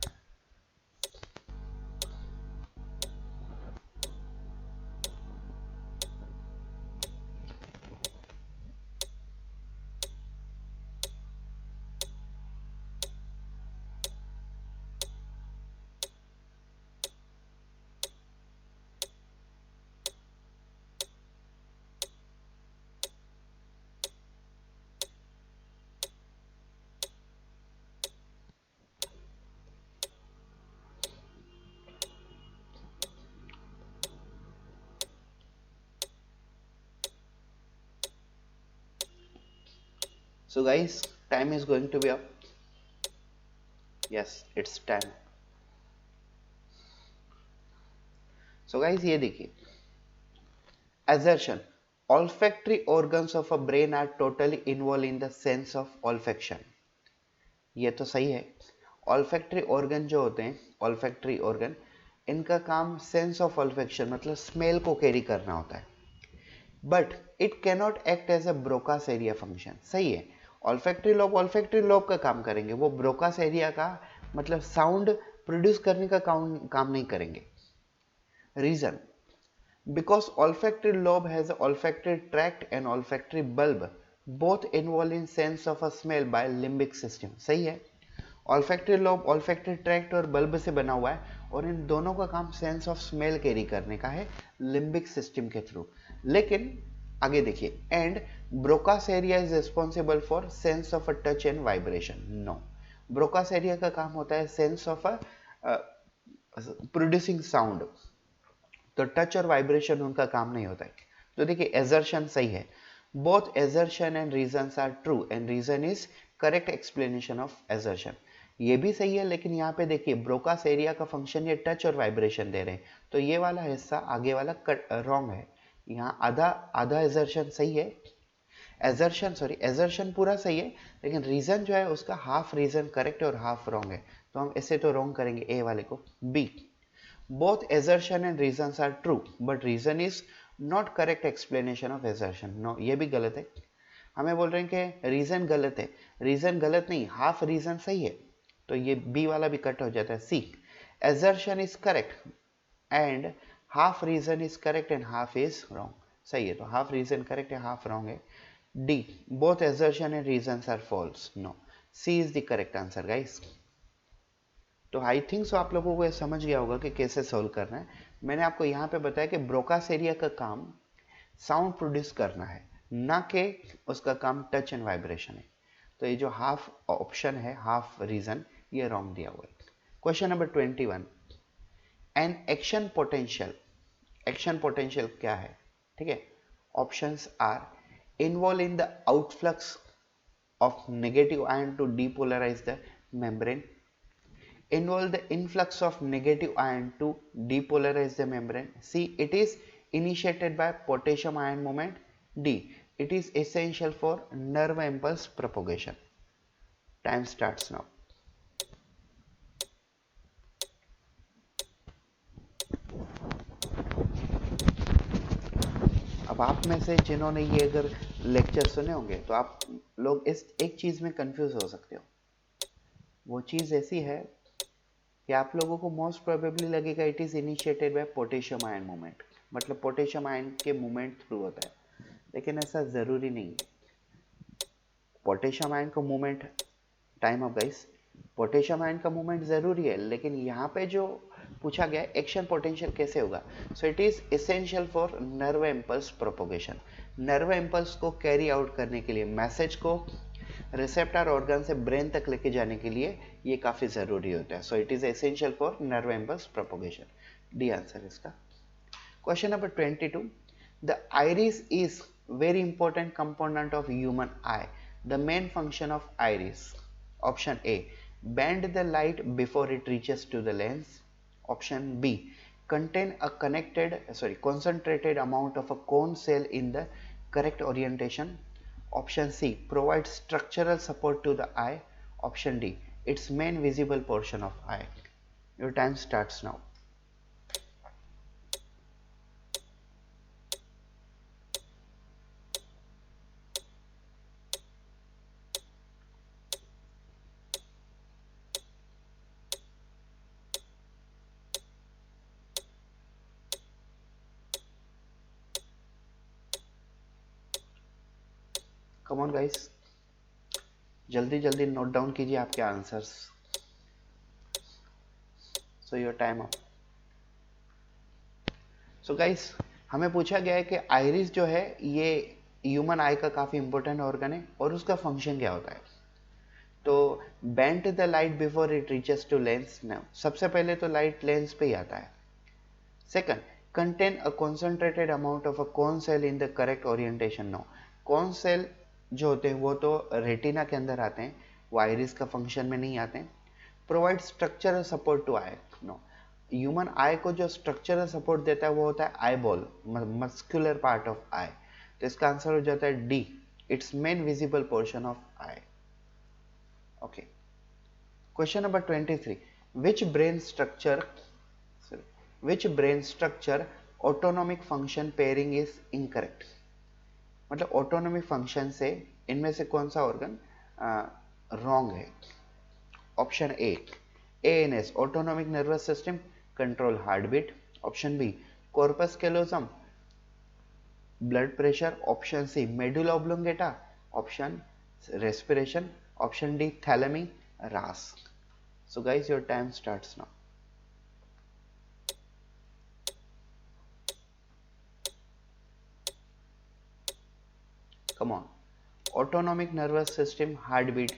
So guys, time is going to be up. Yes, it's time. So guys, ये देखिए assertion, olfactory organs of a brain are totally involved in the sense of olfaction. ये तो सही है. olfactory organ जो होते हैं, olfactory organ, इनका काम sense of olfaction मतलब smell को carry करना होता है. But it cannot act as a Broca's area function. सही है. olfactory lobe का काम करेंगे, वो Broca's area का मतलब sound produce करने का काम नहीं करेंगे. Reason: because olfactory lobe has an olfactory tract and olfactory bulb, both involved in sense of a smell by limbic system. सही है. olfactory lobe olfactory tract और bulb से बना हुआ है और इन दोनों का काम sense of smell कैरी करने का है limbic system के थ्रू. लेकिन आगे देखिए, and Broca's area is responsible for sense of a touch and vibration. No, Broca's area का काम होता है sense of a producing sound. तो टच और वाइब्रेशन उनका काम नहीं होता है. तो देखिए assertion सही है. Both assertion and reasons are true and reason is correct explanation of assertion. ये भी सही है, लेकिन यहाँ पे देखिए ब्रोकास एरिया का फंक्शन ये टच और वाइब्रेशन दे रहे हैं, तो ये वाला हिस्सा आगे वाला रॉन्ग है. यहाँ आधा आधा assertion सही है, assertion पूरा सही है, लेकिन रीजन जो है उसका हाफ रीजन करेक्ट और हाफ रॉन्ग है. तो हम ऐसे तो रॉन्ग करेंगे ए वाले को. B, both assertion and reasons are true but reason is not correct explanation of assertion. No, ये भी गलत है. हमें बोल रहे हैं कि रीजन गलत है. रीजन गलत नहीं, हाफ रीजन सही है, तो ये बी वाला भी कट हो जाता है. सी, assertion is correct and half reason is correct and half is wrong. सही है, तो हाफ रीजन करेक्ट है, हाफ रॉन्ग है. D, both assertion and reasons are false. No, C is the correct answer guys. तो आई think सो आप लोगों को ये समझ गया होगा कि कैसे सोल्व करना है. मैंने आपको यहाँ पे बताया कि ब्रोकास एरिया का काम साउंड प्रोड्यूस करना है, ना कि उसका काम टच एंड वाइब्रेशन है. तो ये जो हाफ ऑप्शन है, हाफ रीजन, ये रॉन्ग दिया हुआ है. Question number 21, an action potential क्या है? ठीक है. Options are involve in the outflux of negative ion to depolarize the membrane, involve the influx of negative ion to depolarize the membrane. C, it is initiated by potassium ion movement. D, it is essential for nerve impulse propagation. Time starts now. अब आप में से जिन्होंने ये अगर lecture सुने होंगे तो आप लोग इस एक चीज में कंफ्यूज हो सकते हो. वो चीज ऐसी है कि आप लोगों को मोस्ट प्रोबेबली लगेगा it is initiated by potassium ion movement, मतलब पोटेशियम आयन के मूवमेंट थ्रू होता है, लेकिन ऐसा जरूरी नहीं है. पोटेशियम आयन का movement, time up guys, potassium ion का मूवमेंट जरूरी है, लेकिन यहाँ पे जो पूछा गया एक्शन पोटेंशियल कैसे होगा. सो it is essential for nerve impulse propagation. Nerve impulse को कैरी आउट करने के लिए, मैसेज को रिसेप्टर ऑर्गन से ब्रेन तक लेके जाने के लिए ये काफी जरूरी होता है. So it is essential for nerve impulse propagation. D answer इसका. Question number 22, the iris is very important component of human eye. The main function of iris. Option A, bend the light before it reaches to the lens. Option B, contain a concentrated amount of a cone cell in the correct orientation. Option C, provide structural support to the eye. Option D, its main visible portion of eye. Your time starts now. Come on guys, जल्दी जल्दी note down कीजिए आपके answers. So your time up. So guys, हमें पूछा गया है कि iris जो है ये ह्यूमन आई का काफी इंपॉर्टेंट ऑर्गन है और उसका फंक्शन क्या होता है. तो bend the light before it reaches to lens. ना, सबसे पहले तो लाइट लेंस पे ही आता है. Second, contain a concentrated amount of a cone cell in the correct orientation. No, cone cell जो होते हैं वो तो रेटिना के अंदर आते हैं, वो आइरिस का फंक्शन में नहीं आते हैं. Provide structural support to eye. No, human eye को जो स्ट्रक्चरल सपोर्ट देता है वो होता है eye ball, muscular part of eye. तो इसका आंसर हो जाता है D, it's main visible portion of eye. Okay, question number 23, which brain structure which brain structure autonomic function pairing is incorrect. मतलब ऑटोनॉमिक फंक्शन से इनमें से कौन सा ऑर्गन रॉन्ग है। Option A ANS autonomic nervous system control heart beat. Option B corpus callosum blood pressure. Option C medulla oblongata. Option respiration. Option D thalamus. So guys your time starts now. Come on. Autonomic nervous system, heartbeat,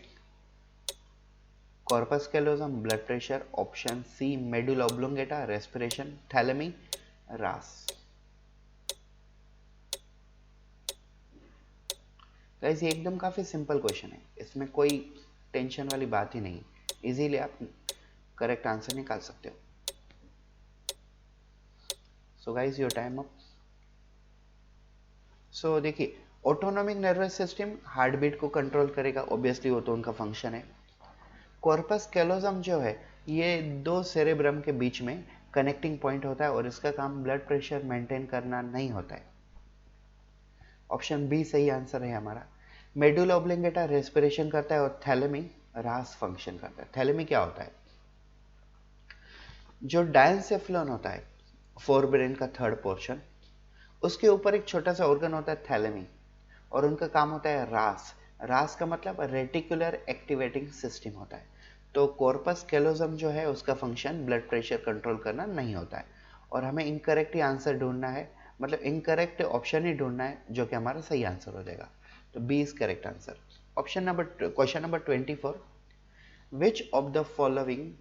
corpus callosum, blood pressure. Option C medulla oblongata, respiration, thalamy, RAS. Guys ये एकदम काफी simple question है, इसमें कोई tension वाली बात ही नहीं, easily आप करेक्ट आंसर निकाल सकते हो। So guys your time up. So देखिए, autonomic nervous system heart beat को कंट्रोल करेगा, ऑब्वियसली वो तो उनका फंक्शन है। कॉर्पस कैलोसम जो है ये दो सेरेब्रम के बीच में कनेक्टिंग पॉइंट होता है और इसका काम ब्लड प्रेशर मेंटेन करना नहीं होता है। ऑप्शन बी सही आंसर है हमारा। मेडुला ऑब्लोंगेटा रेस्पिरेशन करता है और थैलेमी रास फंक्शन करता है। थैलेमी क्या होता है? जो डायंसेफ्लॉन होता है, फोर ब्रेन का थर्ड पोर्शन, उसके ऊपर एक छोटा सा ऑर्गन होता है थैलेमी और उनका काम होता है रास। रास का मतलब रेटिकुलर एक्टिवेटिंग सिस्टम होता है। तो कॉर्पस कैलोसम जो है उसका फंक्शन ब्लड प्रेशर कंट्रोल करना नहीं होता है और हमें इनकरेक्ट ही आंसर ढूंढना है, मतलब इनकरेक्ट ऑप्शन ही ढूंढना है जो कि हमारा सही आंसर हो जाएगा। तो B is correct answer. Question number 24, which of the following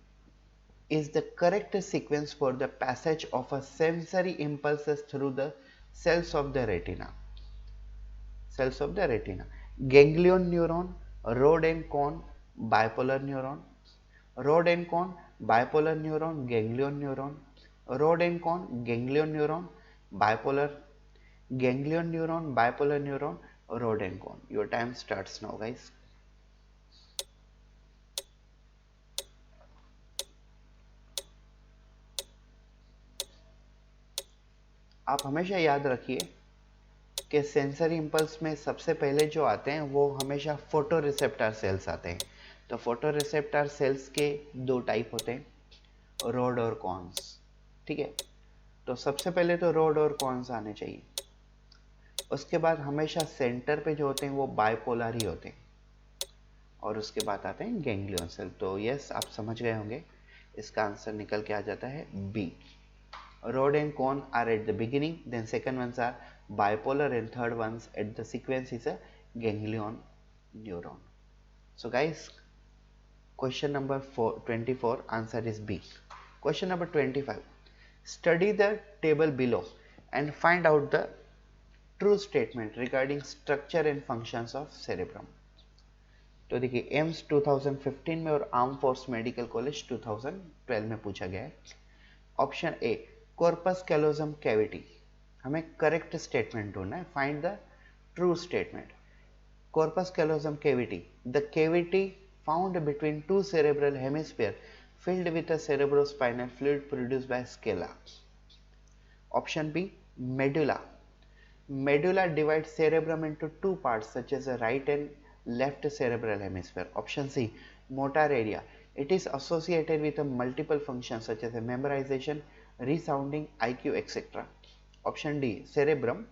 is the correct sequence for the passage of a sensory impulses through the cells of the retina. Cells of the retina. Ganglion neuron, rod and cone, bipolar neuron. Rod and cone, bipolar neuron, ganglion neuron. Rod and cone, ganglion neuron, bipolar, ganglion neuron, bipolar neuron, rod and cone. Your time starts now, guys. आप हमेशा याद रखिए कि sensory impulse में सबसे पहले जो आते हैं वो हमेशा फोटो रिसेप्टर सेल्स आते हैं। तो फोटो रिसेप्टर सेल्स के दो टाइप होते हैं, रोड और कॉन्स। ठीक है, तो सबसे पहले तो रोड और कॉन्स आने चाहिए। उसके बाद हमेशा सेंटर पे जो होते हैं वो बाइपोलर ही होते हैं और उसके बाद आते हैं गैंग्लियन सेल। तो यस, आप समझ गए होंगे, इसका आंसर निकल के आ जाता है B. Rod and cone are at the beginning, then second ones are bipolar and third ones at the sequence is a ganglion neuron. So guys, question number 24 answer is B. Question number 25, study the table below and find out the true statement regarding structure and functions of cerebrum. तो देखिए, AIIMS 2015 में और arm force medical college 2012 में पूछा गया है। Option ए corpus callosum cavity, हमें correct statement ढूंढना है, find the true statement. Corpus callosum cavity, the cavity found between two cerebral hemisphere filled with a cerebrospinal fluid produced by scala. Option B medulla, medulla divides cerebrum into two parts such as a right and left cerebral hemisphere. Option C motor area, it is associated with a multiple functions such as a memorization, resounding, IQ, etc. Option D cerebrum,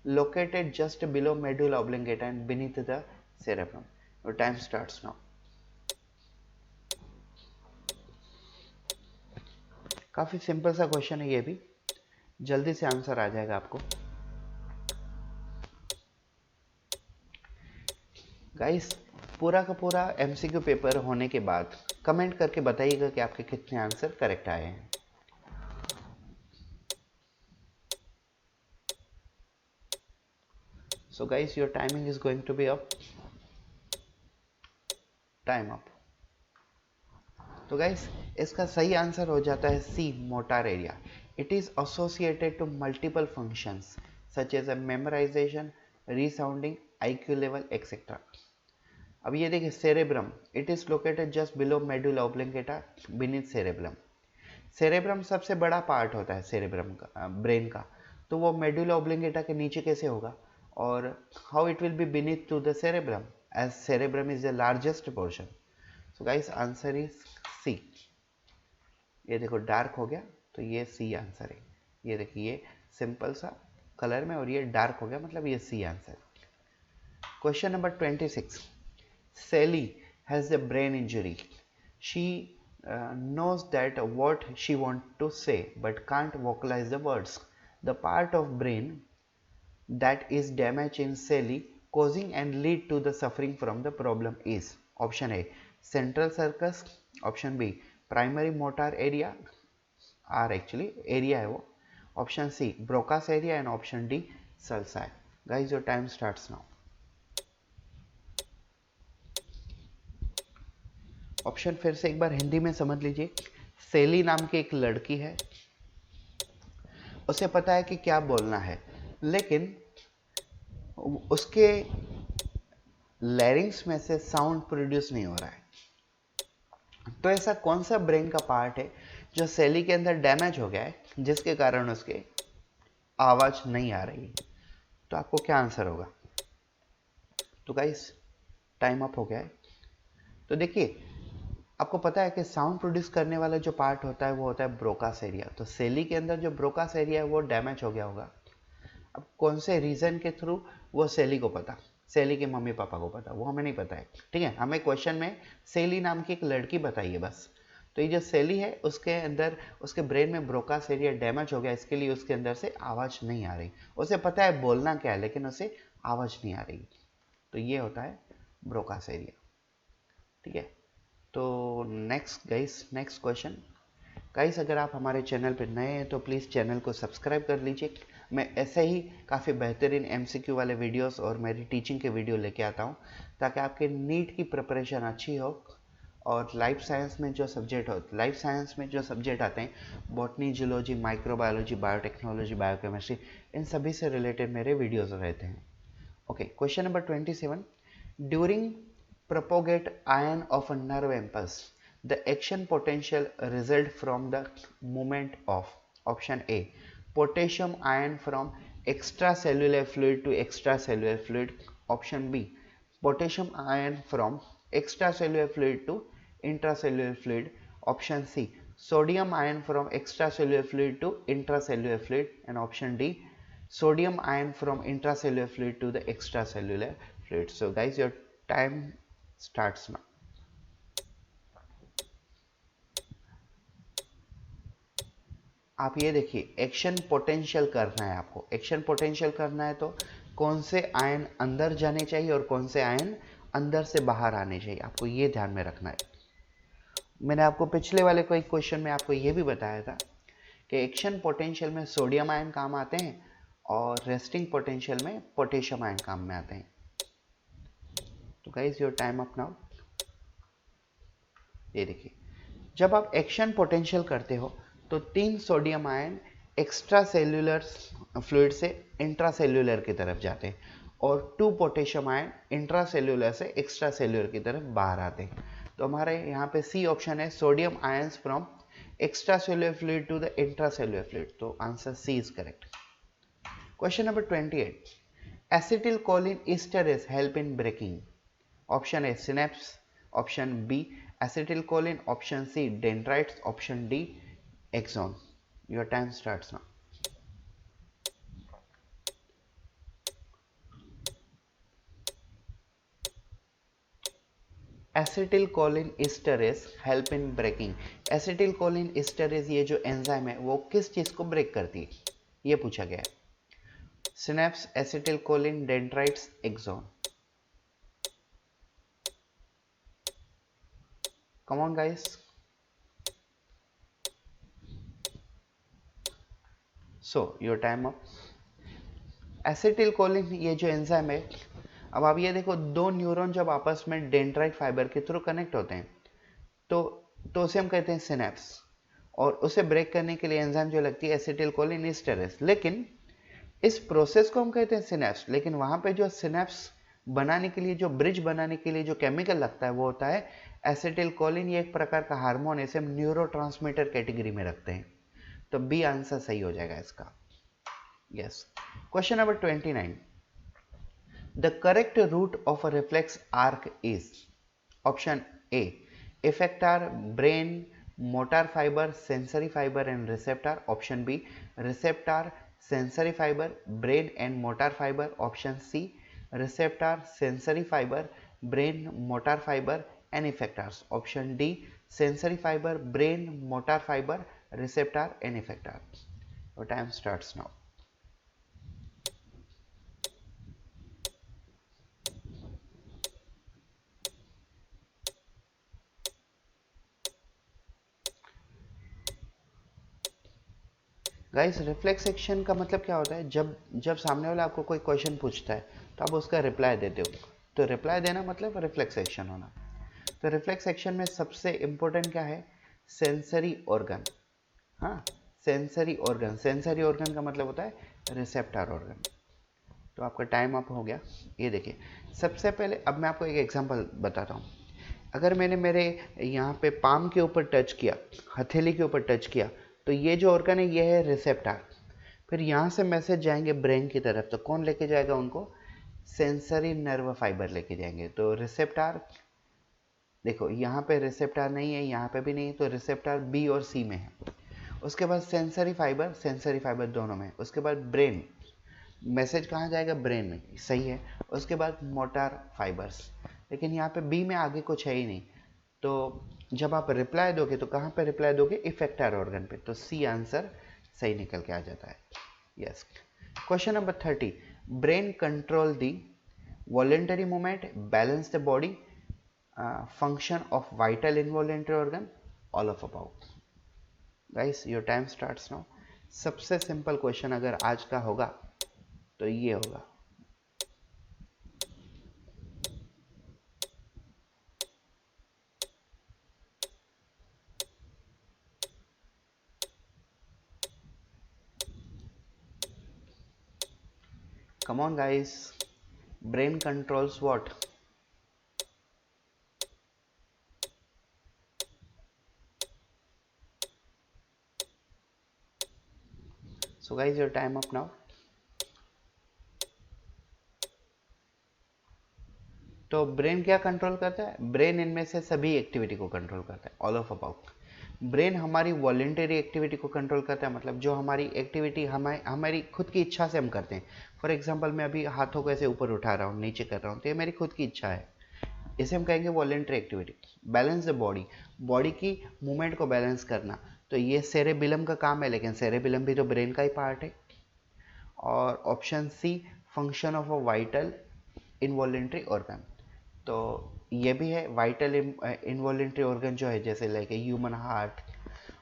located just below medulla oblongata and beneath the cerebrum. Your time starts now. काफी simple सा question है, ये भी जल्दी से answer आ जाएगा आपको। Guys, पूरा का पूरा एमसीक्यू पेपर होने के बाद कमेंट करके बताइएगा कि आपके कितने आंसर करेक्ट आए हैं। So guys, your timing is going to be up. Time up. तो गाइस, इसका सही आंसर हो जाता है C motor area. It is associated to multiple functions such as a memorization, resounding, IQ level, etc. अब ये देखिए cerebrum, it is located just below medulla oblongata beneath cerebrum. Cerebrum सबसे बड़ा पार्ट होता है सेरेब्रम का, ब्रेन का, तो वो मेडुला ऑब्लिंगेटा के नीचे कैसे होगा, और how it will be beneath to the cerebrum as cerebrum is the largest portion. So guys answer is C. ये देखो डार्क हो गया तो ये सी आंसर है। ये देखिए ये सिंपल सा कलर में और ये डार्क हो गया, मतलब ये C answer. Question number 26। Sally has a brain injury. She knows that what she wants to say but can't vocalize the words. The part of brain that is damaged in Sally causing and lead to the suffering from the problem is option A central sulcus, option B primary motor area, R actually area है वो, option C Broca's area and option D sulci. Guys your time starts now. Option फिर से एक बार हिंदी में समझ लीजिए। सेली नाम की एक लड़की है, उसे पता है कि क्या बोलना है, लेकिन उसके लैरिंग्स में से साउंड प्रोड्यूस नहीं हो रहा है। तो ऐसा कौन सा ब्रेन का पार्ट है जो सेली के अंदर डैमेज हो गया है, जिसके कारण उसके आवाज नहीं आ रही? तो आपको क्या आंसर होगा? तो गाइस टाइम अप हो गया है। तो देखिए आपको पता है कि साउंड प्रोड्यूस करने वाला जो पार्ट होता है वो होता है ब्रोकास एरिया। तो सेली के अंदर जो ब्रोकास एरिया है वो डैमेज हो गया होगा। अब कौन से रीजन के थ्रू वो सेली को पता, सेली के मम्मी पापा को पता, वो हमें नहीं पता है। ठीक है, हमें क्वेश्चन में सेली नाम की एक लड़की बताइए बस। तो ये जो सेली है उसके अंदर उसके ब्रेन में ब्रोकास एरिया डैमेज हो गया, इसके लिए उसके अंदर से आवाज नहीं आ रही। उसे पता है बोलना क्या है लेकिन उसे आवाज नहीं आ रही। तो ये होता है ब्रोकास एरिया। ठीक है, तो नेक्स्ट क्वेश्चन। गाइस अगर आप हमारे चैनल पर नए हैं तो प्लीज़ चैनल को सब्सक्राइब कर लीजिए। मैं ऐसे ही काफ़ी बेहतरीन एमसीक्यू वाले वीडियोस और मेरी टीचिंग के वीडियो लेके आता हूँ ताकि आपके नीट की प्रिपरेशन अच्छी हो। और लाइफ साइंस में जो सब्जेक्ट आते हैं botany, zoology, microbiology, biotechnology, biochemistry, इन सभी से रिलेटेड मेरे वीडियोज़ रहते हैं। Okay, question number 27। During propagate ion of a nerve impulse, the action potential result from the movement of option A potassium ion from extracellular fluid to extracellular fluid, option B potassium ion from extracellular fluid to intracellular fluid, option C sodium ion from extracellular fluid to intracellular fluid, and option D sodium ion from intracellular fluid to the extracellular fluid. So guys your time starts now. आप ये देखिए action potential करना है आपको। Action potential करना है तो कौन से आयन अंदर जाने चाहिए और कौन से आयन अंदर से बाहर आने चाहिए, आपको ये ध्यान में रखना है। मैंने आपको पिछले वाले कोई क्वेश्चन में आपको ये भी बताया था कि एक्शन पोटेंशियल में सोडियम आयन काम आते हैं और रेस्टिंग पोटेंशियल में पोटेशियम आयन काम में आते हैं। तो guys your time up now. ये देखिए जब आप एक्शन पोटेंशियल करते हो तो 3 sodium ion extra cellular fluid से इंट्रासेल्यूलर की तरफ जाते हैं और 2 पोटेशियम आयन इंट्रासेल्यूलर से एक्स्ट्रा सेल्यूलर की तरफ बाहर आते हैं। तो हमारे यहाँ पे सी ऑप्शन है sodium ions from extracellular fluid to the intracellular fluid. तो answer C is correct. Question number 28। Acetylcholine esterase help in breaking, option A synapse, option B acetylcholine, option C dendrites, option D axon. Your time starts now. Acetylcholine esterase help in breaking. Acetylcholine esterase ये जो enzyme है वो किस चीज को break करती है ये पूछा गया है। Synapse, acetylcholine, dendrites, axon. Come on guys. So your time up. Acetylcholine ये जो एंजाइम है, अब आप ये देखो दो न्यूरॉन जब आपस में डेंड्राइट फाइबर के थ्रू कनेक्ट होते हैं तो उसे हम कहते हैं सिनेप्स, और उसे ब्रेक करने के लिए एंजाइम जो लगती है एसिटिलकोलिन एस्टरेज। लेकिन इस प्रोसेस को हम कहते हैं सिनेप्स, लेकिन वहां पे जो सिनेप्स बनाने के लिए, जो ब्रिज बनाने के लिए जो केमिकल लगता है वो होता है एसिटिल कोलिन। ये एक प्रकार का हार्मोन, इसे हम न्यूरोट्रांसमीटर कैटेगरी में रखते हैं। तो बी आंसर सही हो जाएगा इसका। Yes. Question number 29, the correct route of a reflex arc is option A effector, brain, motor fiber, sensory fiber and receptor. Option B receptor, sensory fiber, brain and motor fiber. Option C receptor, sensory fiber, brain, motor fiber and effectors. Option D sensory fiber, brain, motor fiber, receptor and effector. Your time starts now. Guys, reflex action का मतलब क्या होता है? जब जब सामने वाला आपको कोई क्वेश्चन पूछता है तो आप उसका रिप्लाई देते हो, तो रिप्लाई देना मतलब रिफ्लेक्स एक्शन होना। तो रिफ्लेक्स एक्शन में सबसे इंपॉर्टेंट क्या है? Sensory organ. हाँ, सेंसरी ऑर्गन। सेंसरी ऑर्गन का मतलब होता है रिसेप्टर ऑर्गन। तो आपका टाइम अप हो गया। ये देखिए, सबसे पहले अब मैं आपको एक एग्जांपल बताता हूँ। अगर मैंने मेरे यहाँ पे पाम के ऊपर टच किया, हथेली के ऊपर टच किया, तो ये जो ऑर्गन है ये है रिसेप्टर। फिर यहाँ से मैसेज जाएंगे ब्रेन की तरफ, तो कौन लेके जाएगा उनको? सेंसरी नर्व फाइबर लेके जाएंगे। तो रिसेप्टर, देखो यहाँ पे रिसेप्टर नहीं है, यहाँ पे भी नहीं, तो रिसेप्टर बी और सी में है। उसके बाद सेंसरी फाइबर, सेंसरी फाइबर दोनों में। उसके बाद ब्रेन, मैसेज कहाँ जाएगा? ब्रेन में, सही है। उसके बाद मोटर फाइबर्स, लेकिन यहाँ पे बी में आगे कुछ है ही नहीं। तो जब आप रिप्लाई दोगे तो कहाँ पे रिप्लाई दोगे? इफेक्टर ऑर्गन पे। तो सी आंसर सही निकल के आ जाता है। Yes. Question number 30, brain control the voluntary movement, balance the body, function of vital involuntary organ, all of about. Guys, your time starts now. सबसे सिंपल क्वेश्चन अगर आज का होगा तो ये होगा। Come on guys, brain controls what? So guys, your time up now. तो brain क्या कंट्रोल करता है? ब्रेन इनमें से सभी एक्टिविटी को कंट्रोल करता है, ऑल ऑफ अबाउट। ब्रेन हमारी वॉलेंटरी एक्टिविटी को कंट्रोल करता है, मतलब जो हमारी एक्टिविटी हमारी खुद की इच्छा से हम करते हैं। फॉर एग्जांपल, मैं अभी हाथों को ऐसे ऊपर उठा रहा हूँ, नीचे कर रहा हूँ, तो ये मेरी खुद की इच्छा है, इसे हम कहेंगे voluntary activity. Balance the body, body की मूवमेंट को बैलेंस करना, तो ये सेरेबिलम का काम है, लेकिन सेरेबिलम भी तो ब्रेन का ही पार्ट है। और option C, function of a vital involuntary organ, तो ये भी है। वाइटल इनवॉलेंटरी ऑर्गन जो है, जैसे लाइक ह्यूमन हार्ट,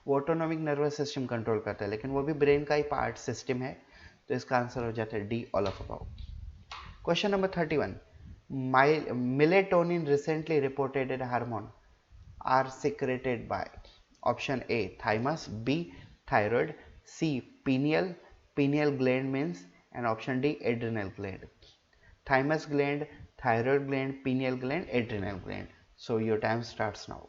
वो ऑटोनॉमिक नर्वस सिस्टम कंट्रोल करता है, लेकिन वो भी ब्रेन का ही पार्ट सिस्टम है। तो इसका आंसर हो जाता है D, all of about. Question number 31, melatonin recently reported hormone are secreted by option A thymus, B thyroid, C pineal, pineal gland means, and option D adrenal gland. Thymus gland, thyroid gland, pineal gland, adrenal gland. So your time starts now.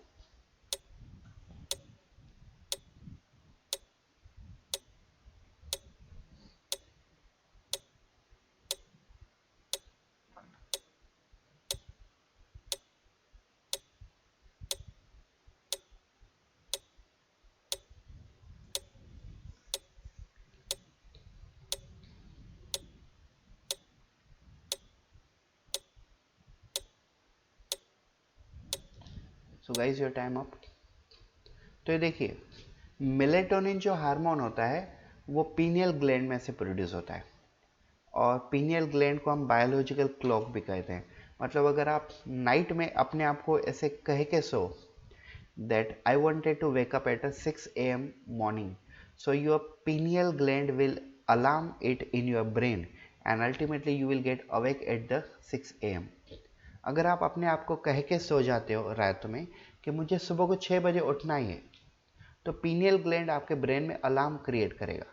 So guys, your time up. तो ये देखिए, melatonin जो hormone होता है वो pineal gland में से produce होता है, और पीनियल ग्लैंड को हम बायोलॉजिकल क्लॉक भी कहते हैं। मतलब अगर आप नाइट में अपने आप को ऐसे कह के so that I wanted to wake up at 6 AM morning, so your pineal gland will alarm it in your brain and ultimately you will get awake at the 6 AM। अगर आप अपने आप को कह के सो जाते हो रात में कि मुझे सुबह को 6 बजे उठना ही है, तो पीनियल ग्लैंड आपके ब्रेन में अलार्म क्रिएट करेगा,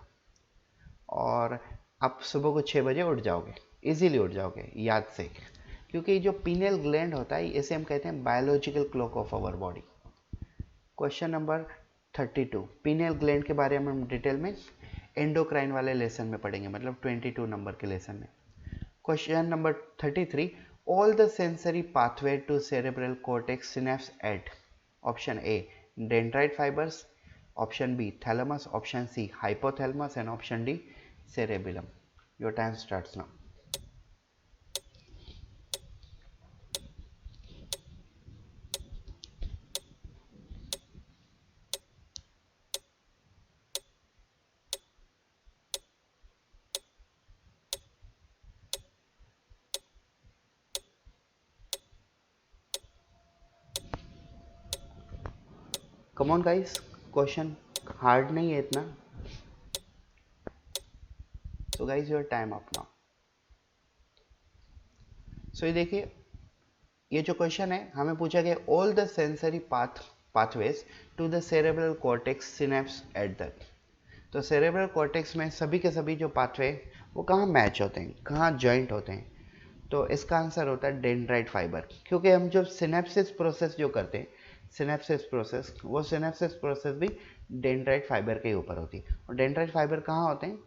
और आप सुबह को 6 बजे उठ जाओगे, इजीली उठ जाओगे याद से, क्योंकि जो पीनियल ग्लैंड होता है इसे हम कहते हैं biological clock of our body. Question number 32, pineal gland के बारे में हम डिटेल में एंडोक्राइन वाले लेसन में पढ़ेंगे, मतलब 22 नंबर के लेसन में। Question number 33, all the sensory pathway to cerebral cortex synapse at option A dendrite fibres, option B thalamus, option C hypothalamus and option D cerebellum. Your time starts now. Come on guys, question hard नहीं है इतना। So guys, your time up now. So ये देखिए, ये जो question है हमें पूछा गया all the sensory pathways to the cerebral cortex synapse at the, तो सेरेब्रल कॉर्टेक्स में सभी के सभी जो पाथवे वो कहाँ मैच होते हैं, कहाँ जॉइंट होते हैं, तो इसका आंसर होता है डेंड्राइट फाइबर। क्योंकि हम जो सिनेप्सिस प्रोसेस जो करते हैं, सिनेप्सिस प्रोसेस, वो सिनेप्सिस प्रोसेस भी डेंड्राइट फाइबर के ऊपर होती है। और डेंड्राइट फाइबर कहाँ होते हैं,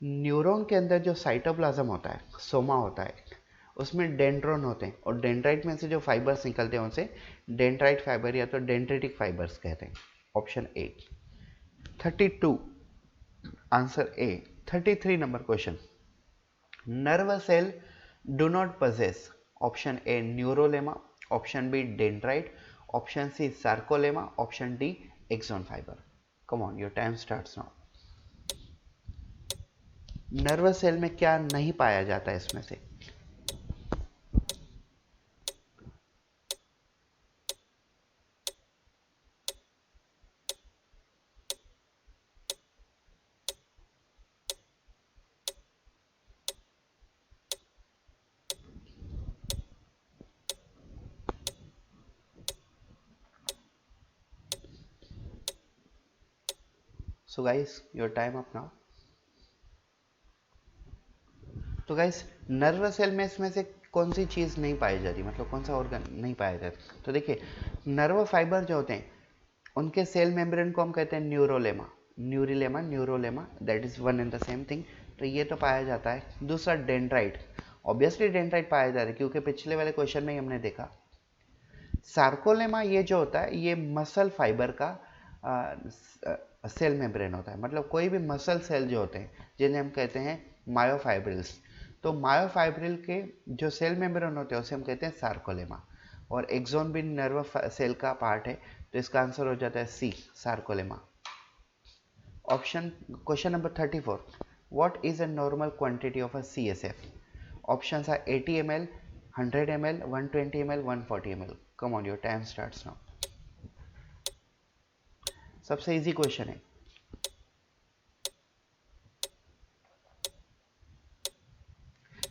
न्यूरॉन के अंदर जो साइटोप्लाज्म होता है, सोमा होता है, उसमें डेंड्रॉन होते हैं, और डेंड्राइट में से जो फाइबर्स निकलते हैं उनसे डेंड्राइट फाइबर या तो डेंड्रिटिक फाइबर्स कहते हैं। Option A 32, answer A. 33 number question, nerve cell do not possess, option A neurolemma, option B dendrite, option C sarcolemma, option D axon fibre. Come on, your time starts now. Nervous cell में क्या नहीं पाया जाता है इसमें से? So guys, your time up now. तो guys, nervous cell में इसमें से कौन सी चीज़ नहीं पाई जाती, मतलब कौन सा ऑर्गन नहीं पाया जाता? तो देखिए, नर्व फाइबर जो होते हैं उनके सेल मेम्ब्रेन को हम कहते हैं न्यूरोलेमा, न्यूरोलेमा, that is one and the same thing. तो ये तो पाया जाता है। दूसरा डेंड्राइट, ऑब्वियसली डेंड्राइट पाया जा रहा है क्योंकि पिछले वाले क्वेश्चन में ही हमने देखा। सार्कोलेमा ये जो होता है ये मसल फाइबर का सेल मेम्ब्रेन होता है, मतलब कोई भी मसल सेल जो होते हैं जिन्हें हम कहते हैं मायोफाइब्रिल्स, तो मायोफाइब्रिल के जो सेल मेम्ब्रेन होते हैं उसे हम कहते हैं सार्कोलेमा। और एक्सोन भी नर्व सेल का पार्ट है, तो इसका आंसर हो जाता है C, sarcolemma. Option, question number 34, what is a normal quantity of a CSF? Options are 80 ml, 100 ml, 120 ml, 140 ml। Come on, your time starts now. सबसे इजी क्वेश्चन है।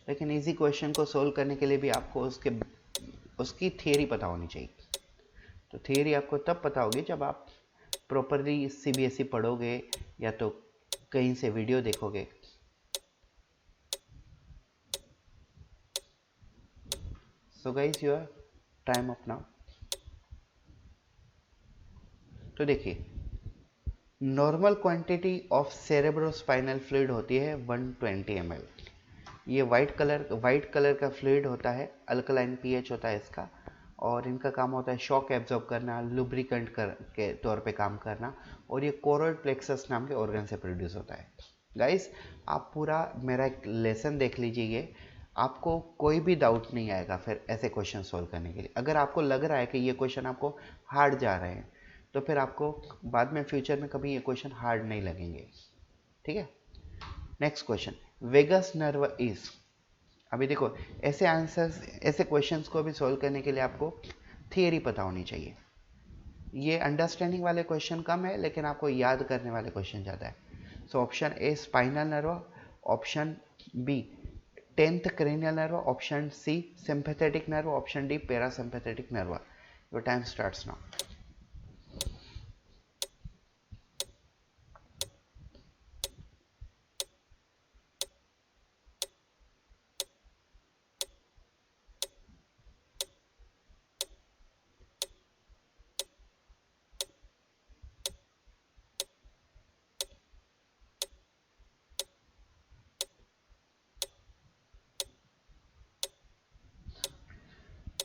लेकिन इजी क्वेश्चन को सोल्व करने के लिए भी आपको उसकी थियरी पता होनी चाहिए। तो थियरी आपको तब पता होगी जब आप प्रॉपरली CBSE पढ़ोगे या तो कहीं से वीडियो देखोगे। सो guys, your time up now. तो देखिए, normal quantity of cerebrospinal fluid होती है 120 ml। ये वाइट कलर का फ्लूइड होता है, अल्कलाइन pH होता है इसका, और इनका काम होता है शॉक एब्जॉर्ब करना, लुब्रिकेंट के तौर पे काम करना, और ये कोरोइड प्लेक्सस नाम के ऑर्गन से प्रोड्यूस होता है। गाइस, आप पूरा मेरा एक लेसन देख लीजिए, आपको कोई भी डाउट नहीं आएगा फिर ऐसे क्वेश्चन सोल्व करने के लिए। अगर आपको लग रहा है कि ये क्वेश्चन आपको हार्ड जा रहे हैं, तो फिर आपको बाद में फ्यूचर में कभी ये क्वेश्चन हार्ड नहीं लगेंगे। ठीक है, next question, vagus nerve is. अभी देखो, ऐसे आंसर्स, ऐसे क्वेश्चंस को भी सोल्व करने के लिए आपको थियरी पता होनी चाहिए। ये अंडरस्टैंडिंग वाले क्वेश्चन कम है, लेकिन आपको याद करने वाले क्वेश्चन ज़्यादा है। So option A spinal nerve, option B 10th cranial nerve, option C sympathetic nerve, option D parasympathetic nerve। Your time starts now.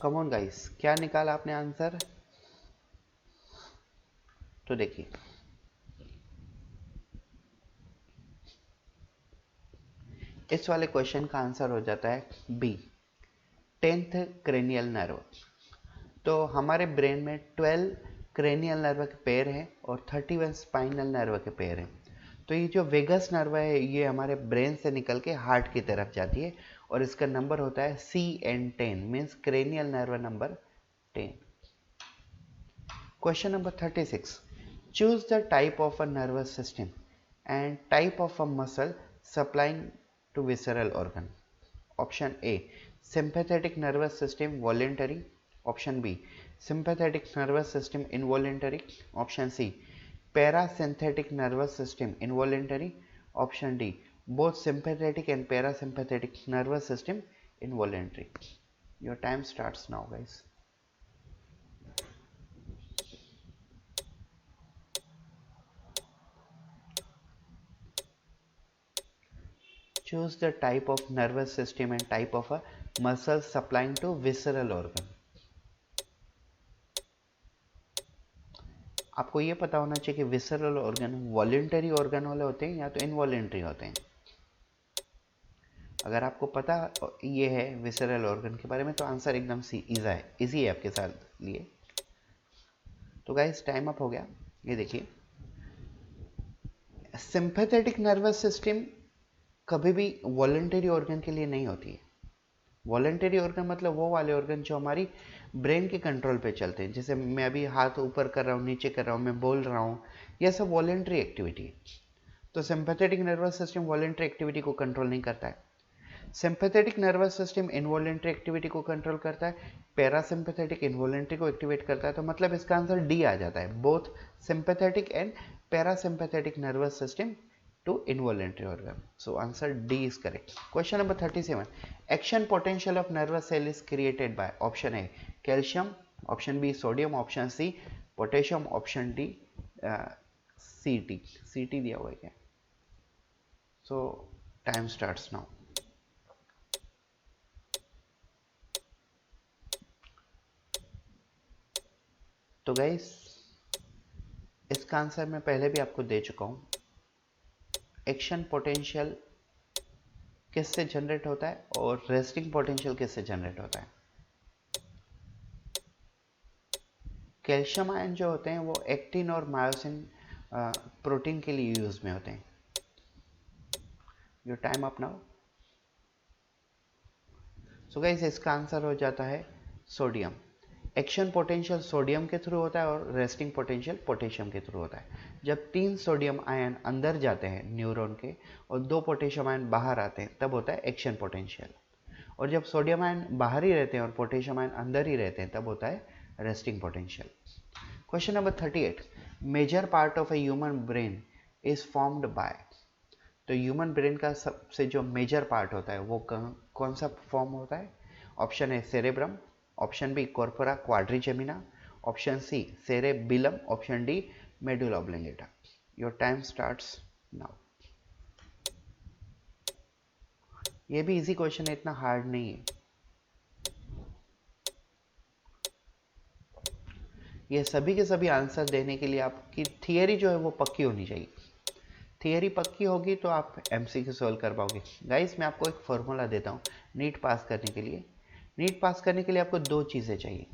Come on guys, क्या निकाला आपने आंसर? तो देखिए, इस वाले क्वेश्चन का आंसर हो जाता है बी, 10th क्रेनियल नर्व। तो हमारे ब्रेन में 12 क्रेनियल नर्व के पेयर हैं और 31 स्पाइनल नर्व के पेयर हैं। तो ये जो वेगस नर्व है ये हमारे ब्रेन से निकल के हार्ट की तरफ जाती है और इसका नंबर होता है CN10, means cranial nerve number 10। Question number 36, choose the type of a nervous system and type of a muscle supplying to visceral organ. Option A, sympathetic nervous system voluntary. Option B, sympathetic nervous system involuntary. Option C, parasympathetic nervous system involuntary. Option D, both sympathetic and parasympathetic nervous system involuntary. Your time starts now, guys. Choose the type of nervous system and type of a muscle supplying to visceral organ. आपको ये पता होना चाहिए कि visceral organ voluntary organ वाले होते हैं या तो इनवॉलेंटरी होते हैं। अगर आपको पता ये है विसरल ऑर्गन के बारे में तो आंसर एकदम इजी है आपके साथ लिए। तो गाइस टाइम अप हो गया। ये देखिए, सिंपैथेटिक नर्वस सिस्टम कभी भी वॉलेंटरी ऑर्गन के लिए नहीं होती है। वॉलेंटरी ऑर्गन मतलब वो वाले ऑर्गन जो हमारी ब्रेन के कंट्रोल पे चलते हैं, जैसे मैं अभी हाथ ऊपर कर रहा हूँ, नीचे कर रहा हूँ, मैं बोल रहा हूँ, यह सब वॉलेंटरी एक्टिविटी है। तो sympathetic nervous system voluntary activity को कंट्रोल नहीं करता है। Sympathetic nervous system involuntary activity को कंट्रोल करता है, पैरासिम्पैथेटिक इनवॉलेंटरी को एक्टिवेट करता है। तो मतलब इसका आंसर डी आ जाता है, both sympathetic and parasympathetic nervous system to involuntary organ. So answer D is correct. Question number 37. Action potential of nervous cell is created by option A calcium, option B sodium, option C potassium, option D CT. CT दिया हुआ है क्या? So time starts now. तो guys इसका answer मैं पहले भी आपको दे चुका हूं। एक्शन पोटेंशियल किससे जनरेट होता है और रेस्टिंग पोटेंशियल किससे जनरेट होता है? कैल्शियम आयन जो होते हैं वो एक्टिन और मायोसिन प्रोटीन के लिए यूज में होते हैं। Your time up now. So guys इसका आंसर हो जाता है सोडियम। एक्शन पोटेंशियल सोडियम के थ्रू होता है और रेस्टिंग पोटेंशियल पोटेशियम के थ्रू होता है। जब 3 सोडियम आयन अंदर जाते हैं न्यूरॉन के और 2 पोटेशियम आयन बाहर आते हैं तब होता है एक्शन पोटेंशियल। और जब सोडियम आयन बाहर ही रहते हैं और पोटेशियम आयन अंदर ही रहते हैं तब होता है resting potential. Question number 38, major part of a human brain is formed by. तो ह्यूमन ब्रेन का सबसे जो मेजर पार्ट होता है वो कौन सा फॉर्म होता है? Option A cerebrum, option B corpora quadrigemina, option C cerebellum, option D medulla oblongata. Your time starts now. ये भी इजी क्वेश्चन है, इतना हार्ड नहीं है। ये सभी के सभी आंसर देने के लिए आपकी थियरी जो है वो पक्की होनी चाहिए। थियरी पक्की होगी तो आप एमसीक्यू सॉल्व कर पाओगे। गाइस मैं आपको एक फॉर्मूला देता हूँ नीट पास करने के लिए। नीट पास करने के लिए आपको 2 चीज़ें चाहिए।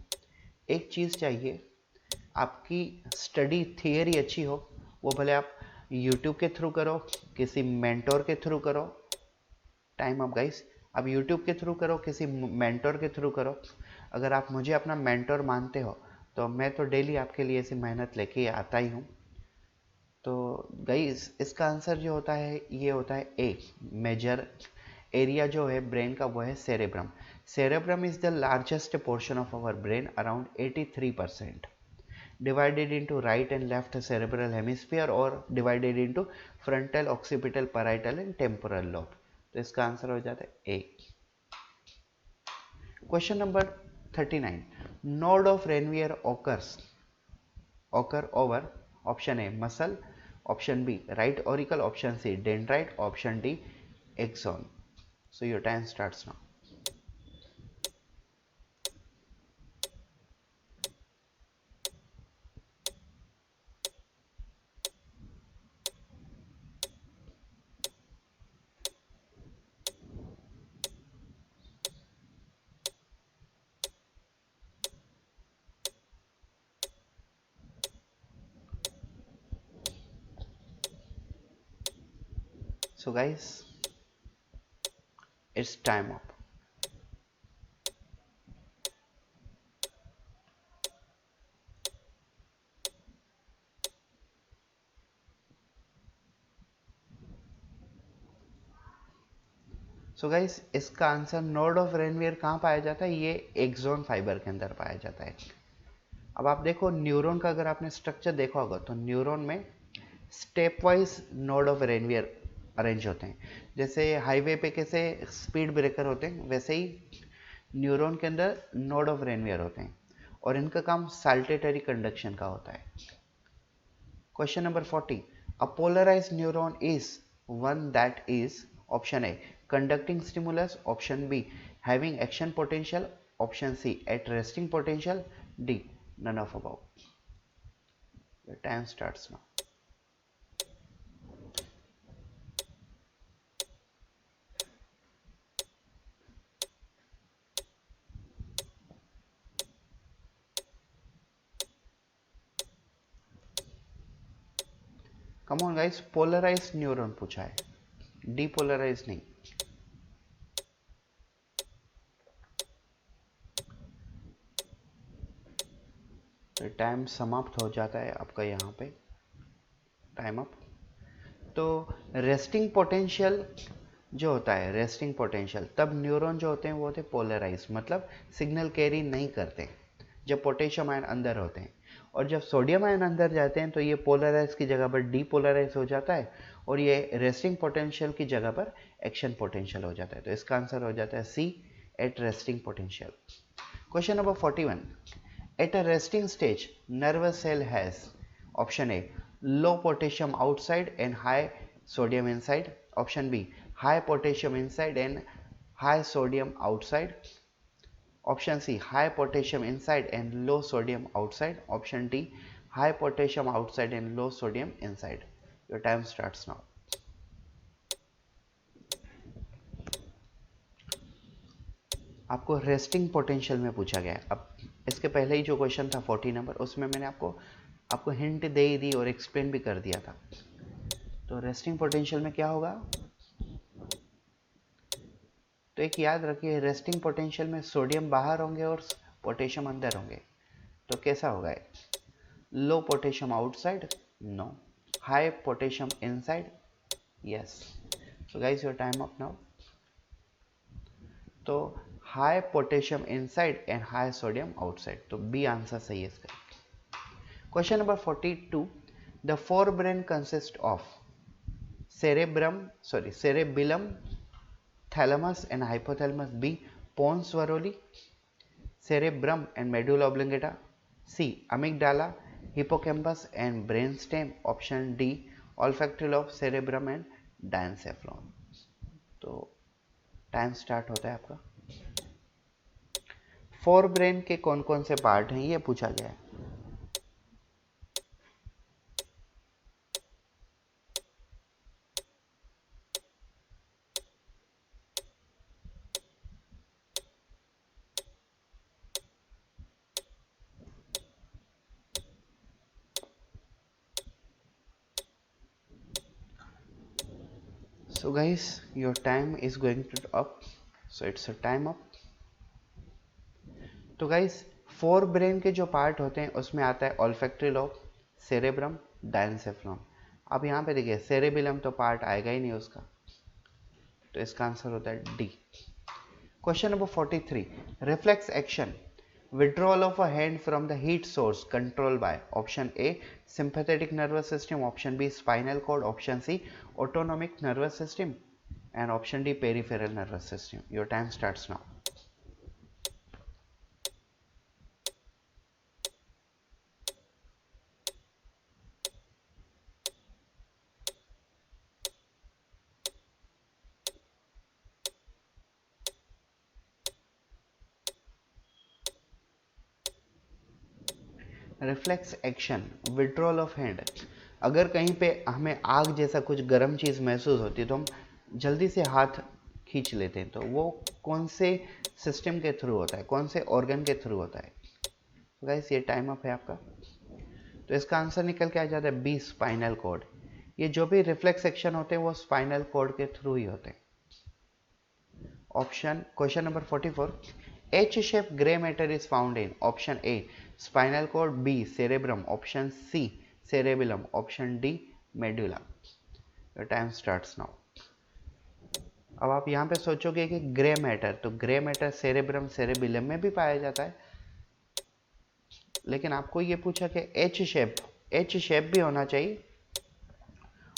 एक चीज़ चाहिए आपकी स्टडी थियरी अच्छी हो, वो भले आप यूट्यूब के थ्रू करो, किसी मेंटोर के थ्रू करो। Time up guys. अब यूट्यूब के थ्रू करो, किसी मेंटोर के थ्रू करो। अगर आप मुझे अपना मेंटोर मानते हो तो मैं तो डेली आपके लिए ऐसी मेहनत लेके आता ही हूँ। तो गाइस इसका आंसर जो होता है ये होता है ए। मेजर एरिया जो है ब्रेन का वो है cerebrum. Cerebrum is the largest portion of our brain, around 83%, divided into right and left cerebral hemisphere और divided into frontal, occipital, parietal and temporal lobe. तो इसका आंसर हो जाता है A. Question number 39, node of Ranvier occur over option A muscle, option B right auricle, option C dendrite, option D axon. So your time starts now. So guys, it's time up. So guys, इसका answer node of Ranvier कहाँ पाया जाता है? ये axon fibre के अंदर पाया जाता है। अब आप देखो न्यूरॉन का अगर आपने स्ट्रक्चर देखा होगा तो न्यूरॉन में step wise node of Ranvier arrange होते हैं। जैसे हाईवे पे कैसे स्पीड ब्रेकर होते हैं, वैसे ही न्यूरॉन के अंदर नोड ऑफ रेनवियर होते हैं और इनका काम साल्टेटरी कंडक्शन का होता है। Question number 40, a polarised neuron is one that is option A conducting stimulus, option B having action potential, option C at resting potential, D none of above. Your time starts now. Come on guys, polarized neuron पूछा है, depolarized नहीं। तो time समाप्त हो जाता है आपका यहाँ पे, टाइम अप। तो रेस्टिंग पोटेंशियल जो होता है, रेस्टिंग पोटेंशियल, तब न्यूरॉन जो होते हैं वो होते हैं पोलराइज, मतलब सिग्नल कैरी नहीं करते जब पोटेशियम आयन अंदर होते हैं, और जब सोडियम आयन अंदर जाते हैं तो ये पोलराइज की जगह पर डीपोलराइज हो जाता है और ये रेस्टिंग पोटेंशियल की जगह पर एक्शन पोटेंशियल हो जाता है। तो इसका आंसर हो जाता है C, at resting potential. Question number 41, at a resting stage nervous cell has option A low potassium outside and high sodium inside, option B high potassium inside and high sodium outside, option C high potassium inside and low sodium outside, option D high potassium outside and low sodium inside. Your time starts now. आपको resting potential में पूछा गया है। अब इसके पहले ही जो question था 40 नंबर, उसमें मैंने आपको हिंट दे ही दी और एक्सप्लेन भी कर दिया था। तो रेस्टिंग पोटेंशियल में क्या होगा? तो एक याद रखिए, रेस्टिंग पोटेंशियल में सोडियम बाहर होंगे और पोटेशियम अंदर होंगे। तो कैसा होगा? Low potassium outside, no. High potassium inside, yes. So guys, your time up now. तो high potassium inside and high sodium outside, तो बी आंसर सही है इसका। Question number 42, the fore brain consist of cerebellum, thalamus and hypothalamus, B pons varoli, cerebrum and medulla oblongata, C amygdala, hippocampus and brainstem, option D olfactory lobe, cerebrum and diencephalon. तो time start होता है आपका। Fore brain के कौन कौन से part हैं ये पूछा गया है। So guys, your time is going to up, so it's a time up. तो गाइस, फोर ब्रेन के जो पार्ट होते हैं उसमें आता है ऑल्फैक्टरी लोब, सेरेब्रम, डायनसेफ्लॉन। अब यहाँ पे देखिए सेरेबिलम तो पार्ट आएगा ही नहीं उसका, तो इसका आंसर होता है D. Question number 43, reflex action, withdrawal of a hand from the heat source controlled by, option A sympathetic nervous system, option B spinal cord, option C autonomic nervous system and option D peripheral nervous system. Your time starts now. Reflex action, withdrawal of hand, अगर कहीं पे हमें आग जैसा कुछ गर्म चीज़ महसूस होती है तो हम जल्दी से हाथ खींच लेते हैं, तो वो कौन से सिस्टम के थ्रू होता है, कौन से ऑर्गन के थ्रू होता है? गाइस, ये टाइम अप है आपका। तो इसका आंसर निकल के आ जाता है बी, स्पाइनल कॉर्ड। ये जो भी रिफ्लेक्स सेक्शन होते हैं वो स्पाइनल कॉर्ड के थ्रू ही होते हैं। Option question number 44, H shape grey matter is found in option A spinal cord, B cerebrum, option C cerebellum, option D medulla. Your time starts now. अब आप यहाँ पे सोचोगे कि ग्रे मैटर, तो ग्रे मैटर सेरेब्रम सेरेबिलम में भी पाया जाता है, लेकिन आपको ये पूछा कि एच शेप भी होना चाहिए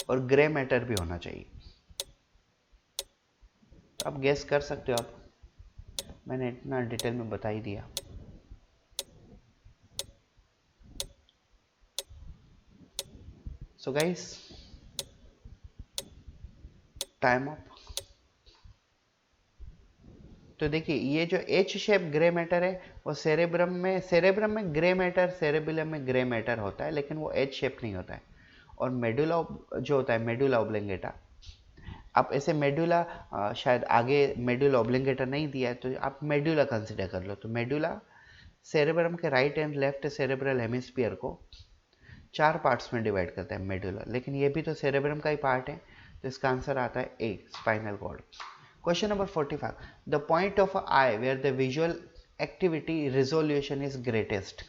और ग्रे मैटर भी होना चाहिए। तो आप गेस कर सकते हो, आप मैंने इतना डिटेल में बता ही दिया। So guys, time up. तो देखिए ये जो एच शेप ग्रे मैटर है वो सेरेब्रम में ग्रे मैटर, सेरेबिलम में ग्रे मैटर होता है, लेकिन वो एच शेप नहीं होता है। और मेडुला जो होता है, मेडुला ऑब्लिंगेटा, आप ऐसे मेडुला शायद आगे मेडुला ऑब्लिंगेटा नहीं दिया है तो आप मेडुला कंसिडर कर लो। तो मेडुला सेरेब्रम के right and left cerebral hemisphere को 4 पार्ट्स में डिवाइड करता है मेडुला, लेकिन ये भी तो सेरेब्रम का ही पार्ट है, तो इसका आंसर आता है ए spinal cord. Question number 45. The point of an eye where the visual activity resolution is greatest.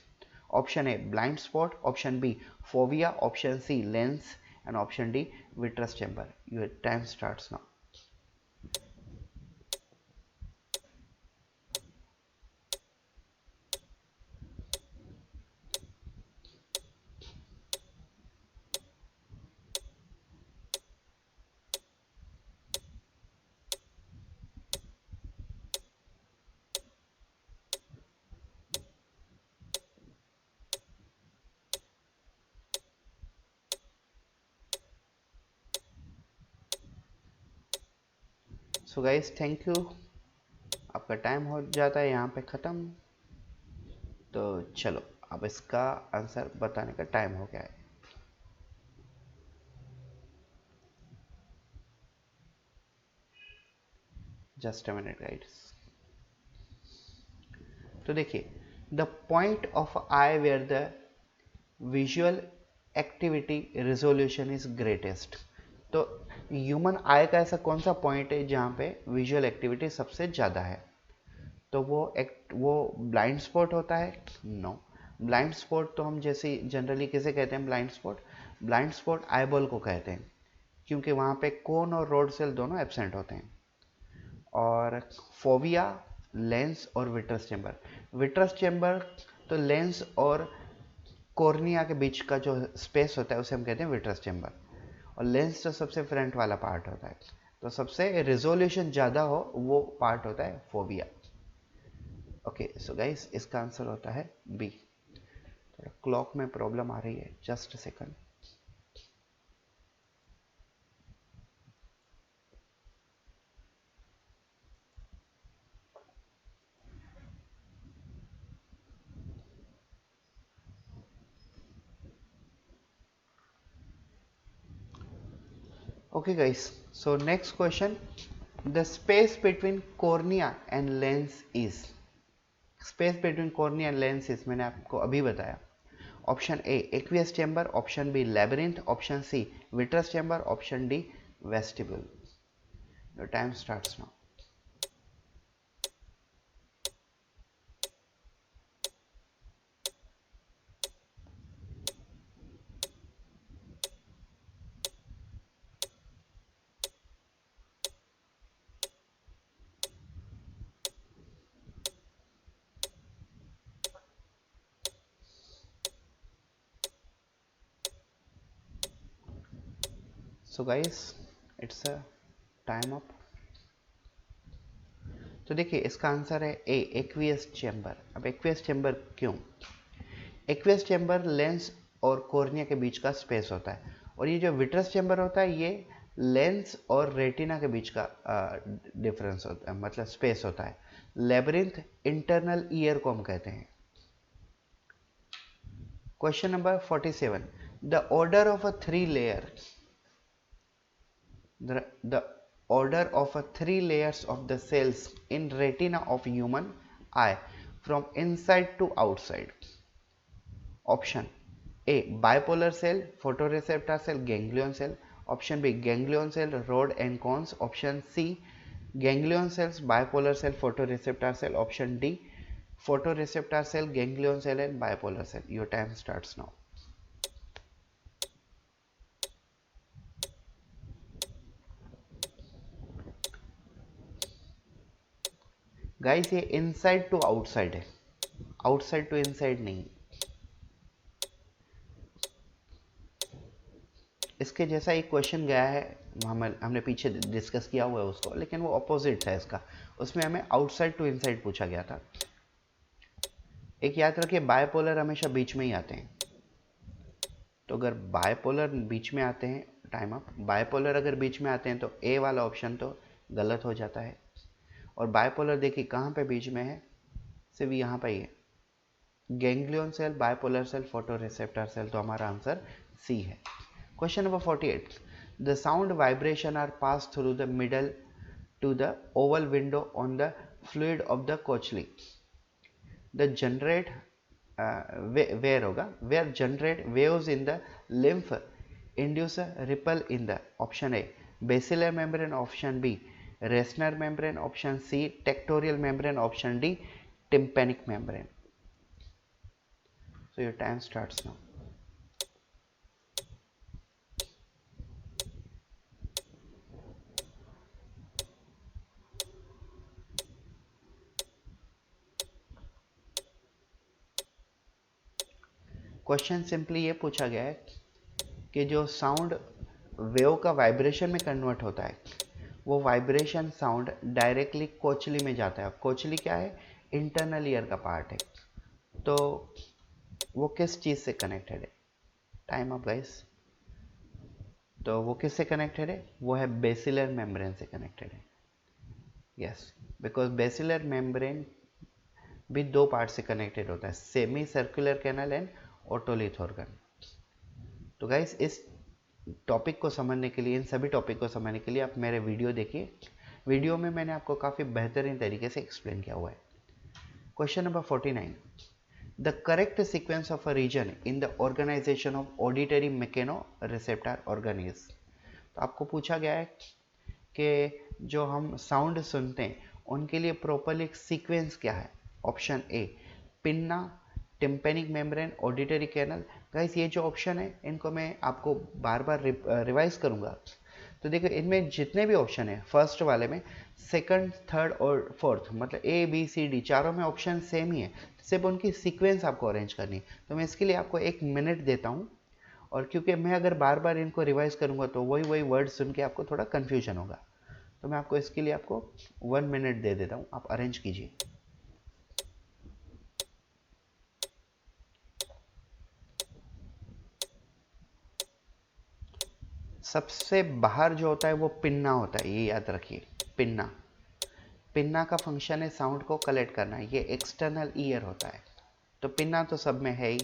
Option A blind spot, option B fovea, option C lens, and option D vitreous chamber. Your time starts now. So guys, thank you. आपका time हो जाता है यहाँ पे ख़त्म। तो चलो अब इसका आंसर बताने का टाइम हो गया है। Just a minute guys. तो देखिए, the point of eye where the visual activity resolution is greatest. तो ह्यूमन आई का ऐसा कौन सा पॉइंट है जहाँ पे विजुअल एक्टिविटी सबसे ज़्यादा है? तो वो ब्लाइंड स्पॉट होता है? नो। ब्लाइंड स्पॉट तो हम जैसे जनरली किसे कहते हैं blind spot? Blind spot eyeball को कहते हैं, क्योंकि वहाँ पे कोन और रोड सेल दोनों एब्सेंट होते हैं। और फोविया, लेंस और विट्रस चेंबर। विट्रस चेंबर तो लेंस और कॉर्निया के बीच का जो स्पेस होता है उसे हम कहते हैं विट्रस चेंबर, और लेंस तो सबसे फ्रंट वाला पार्ट होता है। तो सबसे रिजोल्यूशन ज़्यादा हो वो पार्ट होता है फोविया। ओके, सो गाइस इसका आंसर होता है बी। थोड़ा क्लॉक में प्रॉब्लम आ रही है, just a second. Okay guys, so next question, the space between cornea and lens is, space between cornea and lens is मैंने आपको अभी बताया। Option A aqueous chamber, option B labyrinth, option C vitreous chamber, option D vestibule. Your time starts now. So guys it's a time up. तो देखिए इसका answer है A aqueous chamber. अब aqueous chamber क्यों? एक्वियस चेंबर लेंस और cornea के बीच का स्पेस होता है, और ये जो विट्रस चेंबर होता है ये लेंस और रेटिना के बीच का डिफरेंस होता है, मतलब स्पेस होता है। लेबरिंथ इंटरनल ईयर को हम कहते हैं। Question number 47, the order of a three layer, the order of a 3 layers of the cells in retina of human eye from inside to outside. Option A bipolar cell, photoreceptor cell, ganglion cell. Option B ganglion cell, rod and cones. Option C ganglion cells, bipolar cell, photoreceptor cell. Option D photoreceptor cell, ganglion cell and bipolar cell. Your time starts now. Guys ये inside to outside है, outside to inside नहीं. इसके जैसा एक question गया है, हमने पीछे डिस्कस किया हुआ है उसको, लेकिन वो अपोजिट था इसका. उसमें हमें आउटसाइड टू इनसाइड पूछा गया था. एक याद रखिए, बायपोलर हमेशा बीच में ही आते हैं. तो अगर बायपोलर बीच में आते हैं, टाइम अप, बायपोलर अगर बीच में आते हैं तो ए वाला ऑप्शन तो गलत हो जाता है. और बायपोलर देखिए कहाँ पे बीच में है, सिर्फ यहाँ पे ही है. Ganglion cell, bipolar cell, photoreceptor cell. तो हमारा आंसर सी है. Question number 48. The sound vibration are passed through the middle to the oval window on the fluid of the Kochli. The generate where होगा, where generate waves in the lymph induce a ripple in the. Option A basilar membrane. Option B Reissner membrane. Option C tectorial membrane. Option D tympanic membrane. So your time starts now. Question simply ये पूछा गया है कि जो sound wave का vibration में convert होता है, वो वाइब्रेशन साउंड डायरेक्टली कोचली में जाता है. कोचली क्या है, इंटरनल ईयर का पार्ट है. तो वो किस चीज़ से कनेक्टेड है? Time up guys. तो वो किससे कनेक्टेड है? वो है बेसिलर मेम्ब्रेन से कनेक्टेड है. यस, बिकॉज बेसिलर मेम्ब्रेन भी दो पार्ट से कनेक्टेड होता है, semi circular canal and otolith organ. तो गाइस इस टॉपिक को समझने के लिए, इन सभी टॉपिक को समझने के लिए आप मेरे वीडियो देखिए. वीडियो में मैंने आपको काफ़ी बेहतरीन तरीके से एक्सप्लेन किया हुआ है. Question number 49. The correct sequence of a region in the organisation of auditory mechanoreceptor organ is. तो आपको पूछा गया है कि जो हम साउंड सुनते हैं उनके लिए प्रॉपरली सीक्वेंस क्या है. Option A pinna, tympanic membrane, auditory canal. Guys ये जो ऑप्शन है इनको मैं आपको बार बार रिवाइज करूंगा. तो देखो इनमें जितने भी ऑप्शन है, फर्स्ट वाले में सेकंड, थर्ड और फोर्थ, मतलब ए बी सी डी चारों में ऑप्शन सेम ही है, सिर्फ उनकी सीक्वेंस आपको अरेंज करनी है. तो मैं इसके लिए आपको 1 मिनट देता हूँ, और क्योंकि मैं अगर बार बार इनको रिवाइज करूंगा तो वही वर्ड सुन के आपको थोड़ा कन्फ्यूजन होगा. तो मैं आपको इसके लिए आपको 1 मिनट दे देता हूँ, आप अरेंज कीजिए. सबसे बाहर जो होता है वो पिन्ना होता है, ये याद रखिए. पिन्ना, पिन्ना का फंक्शन है साउंड को कलेक्ट करना. ये एक्सटर्नल ईयर होता है. तो पिन्ना तो सब में है ही.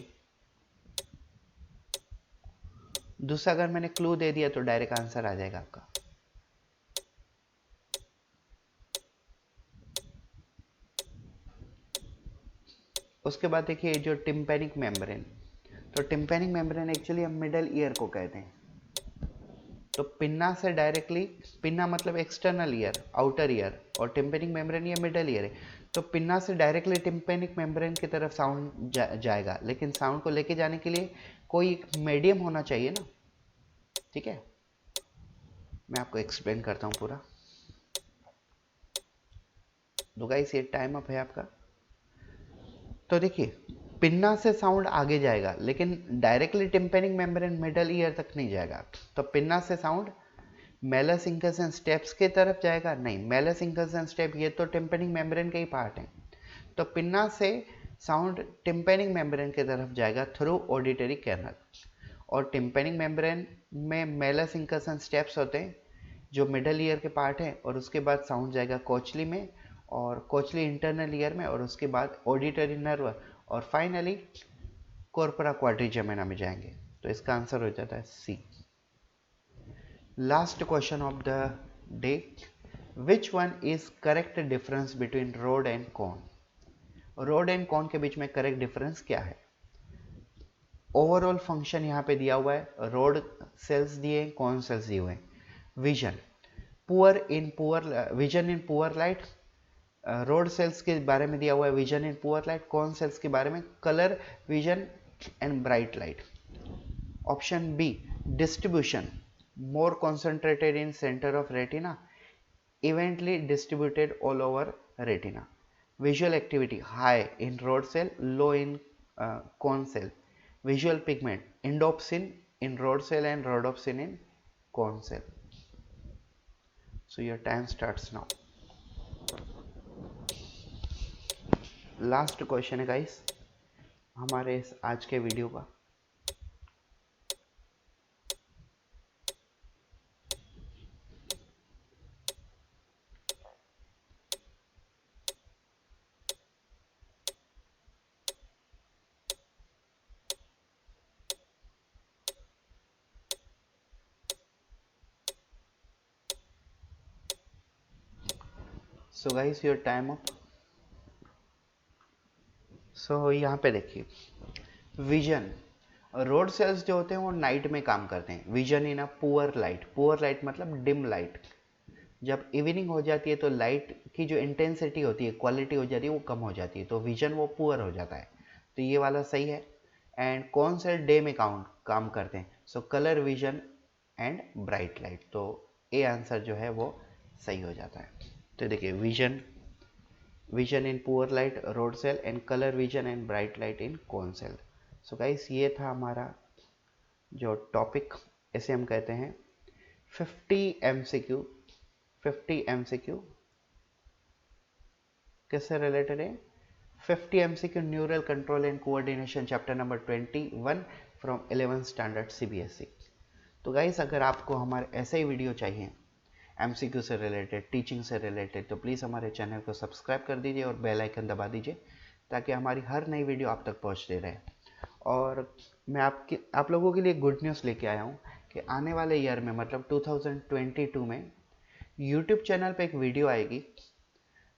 दूसरा अगर मैंने क्लू दे दिया तो डायरेक्ट आंसर आ जाएगा आपका. उसके बाद देखिए जो टिम्पेनिक मेम्ब्रेन. तो टिम्पेनिक मेम्ब्रेन एक्चुअली हम मिडल ईयर को कहते हैं. तो पिन्ना से डायरेक्टली, पिन्ना मतलब एक्सटर्नल ईयर, आउटर ईयर, और टिम्पेनिक मेम्ब्रेन ये मिडल ईयर है. तो पिन्ना से डायरेक्टली टिम्पेनिक मेम्ब्रेन की तरफ साउंड जाएगा, लेकिन साउंड को लेके जाने के लिए कोई मीडियम होना चाहिए ना. ठीक है, मैं आपको एक्सप्लेन करता हूँ पूरा. तो गाइस ये टाइम अप है आपका. तो देखिए पिन्ना से साउंड आगे जाएगा, लेकिन directly tympanic membrane middle ear तक नहीं जाएगा. तो पिन्ना से साउंड मेलस इंकस स्टेप्स की तरफ जाएगा? नहीं, मेलस इंकस स्टेप ये तो टिम्पेनिक मेम्ब्रेन के ही पार्ट हैं. तो पिन्ना से साउंड टिम्पेनिक मेम्ब्रेन की तरफ जाएगा थ्रू ऑडिटरी कैनल. और टिम्पेनिक मेम्ब्रेन में मेलस इंकस स्टेप्स होते हैं जो मिडल ईयर के पार्ट हैं, और उसके बाद साउंड जाएगा कोचली में, और कोचली इंटरनल ईयर में, और उसके बाद ऑडिटरी नर्व, और फाइनली कॉर्पोरा क्वाड्रिजेमिना में जाएंगे. तो इसका आंसर हो जाता है C. Last question of the day. Which one is correct difference between rod and cone. Rod and cone के बीच में करेक्ट डिफरेंस क्या है? ओवरऑल फंक्शन यहाँ पे दिया हुआ है, रोड सेल्स दिए हैं, कॉन सेल्स दिए हुए हैं। Vision, vision in poor light, rod cells के बारे में दिया हुआ है vision in poor light, cone cells के बारे में colour vision and bright light. Option B distribution, more concentrated in centre of retina, evenly distributed all over retina. Visual activity high in rod cell, low in cone cell. Visual pigment indopsin in rod cell and rhodopsin in cone cell. So your time starts now. Last question है guys हमारे इस आज के video का। So guys your time up. So यहाँ पे देखिए, vision, road sales जो होते हैं वो नाइट में काम करते हैं। Vision in a poor light, poor light मतलब डिम लाइट। जब इवनिंग हो जाती है तो लाइट की जो इंटेंसिटी होती है, क्वालिटी हो जाती है, वो कम हो जाती है, तो विजन वो पुअर हो जाता है। तो ये वाला सही है। एंड कौन से डे में काम करते हैं? So colour vision and bright light. तो ए आंसर जो है वो सही हो जाता है। तो देखिए, vision in poor light rod cell and colour vision and bright light in cone cell. So guys ये था हमारा जो टॉपिक, इसे हम कहते हैं 50 MCQ। 50 MCQ किससे रिलेटेड है? 50 MCQ neural control and coordination, chapter number 21 from 11th standard CBSE। तो गाइस अगर आपको हमारे ऐसे ही वीडियो चाहिए MCQ से रिलेटेड, टीचिंग से रिलेटेड, तो प्लीज़ हमारे चैनल को सब्सक्राइब कर दीजिए और बेल आइकन दबा दीजिए ताकि हमारी हर नई वीडियो आप तक पहुंचते रहे। और मैं आप लोगों के लिए गुड न्यूज़ लेके आया हूँ कि आने वाले ईयर में मतलब 2022 में YouTube चैनल पे एक वीडियो आएगी,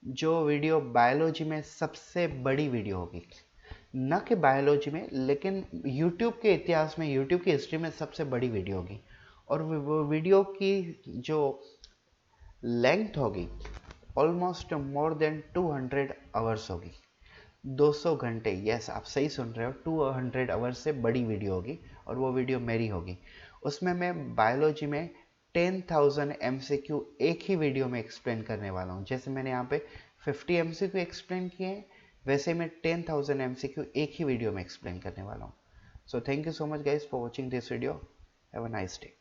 जो वीडियो बायोलॉजी में सबसे बड़ी वीडियो होगी। न कि बायोलॉजी में, लेकिन YouTube के इतिहास में, YouTube की हिस्ट्री में सबसे बड़ी वीडियो होगी। और वो वीडियो की जो लेंथ होगी ऑलमोस्ट मोर देन 200 आवर्स होगी। 200 घंटे, यस आप सही सुन रहे हो, 200 आवर्स से बड़ी वीडियो होगी और वो वीडियो मेरी होगी। उसमें मैं बायोलॉजी में 10,000 MCQ एक ही वीडियो में एक्सप्लेन करने वाला हूँ। जैसे मैंने यहाँ पे 50 MCQ एक्सप्लेन किए हैं, वैसे मैं 10,000 MCQ एक ही वीडियो में एक्सप्लेन करने वाला हूँ। So thank you so much guys for watching this video. Have a nice day.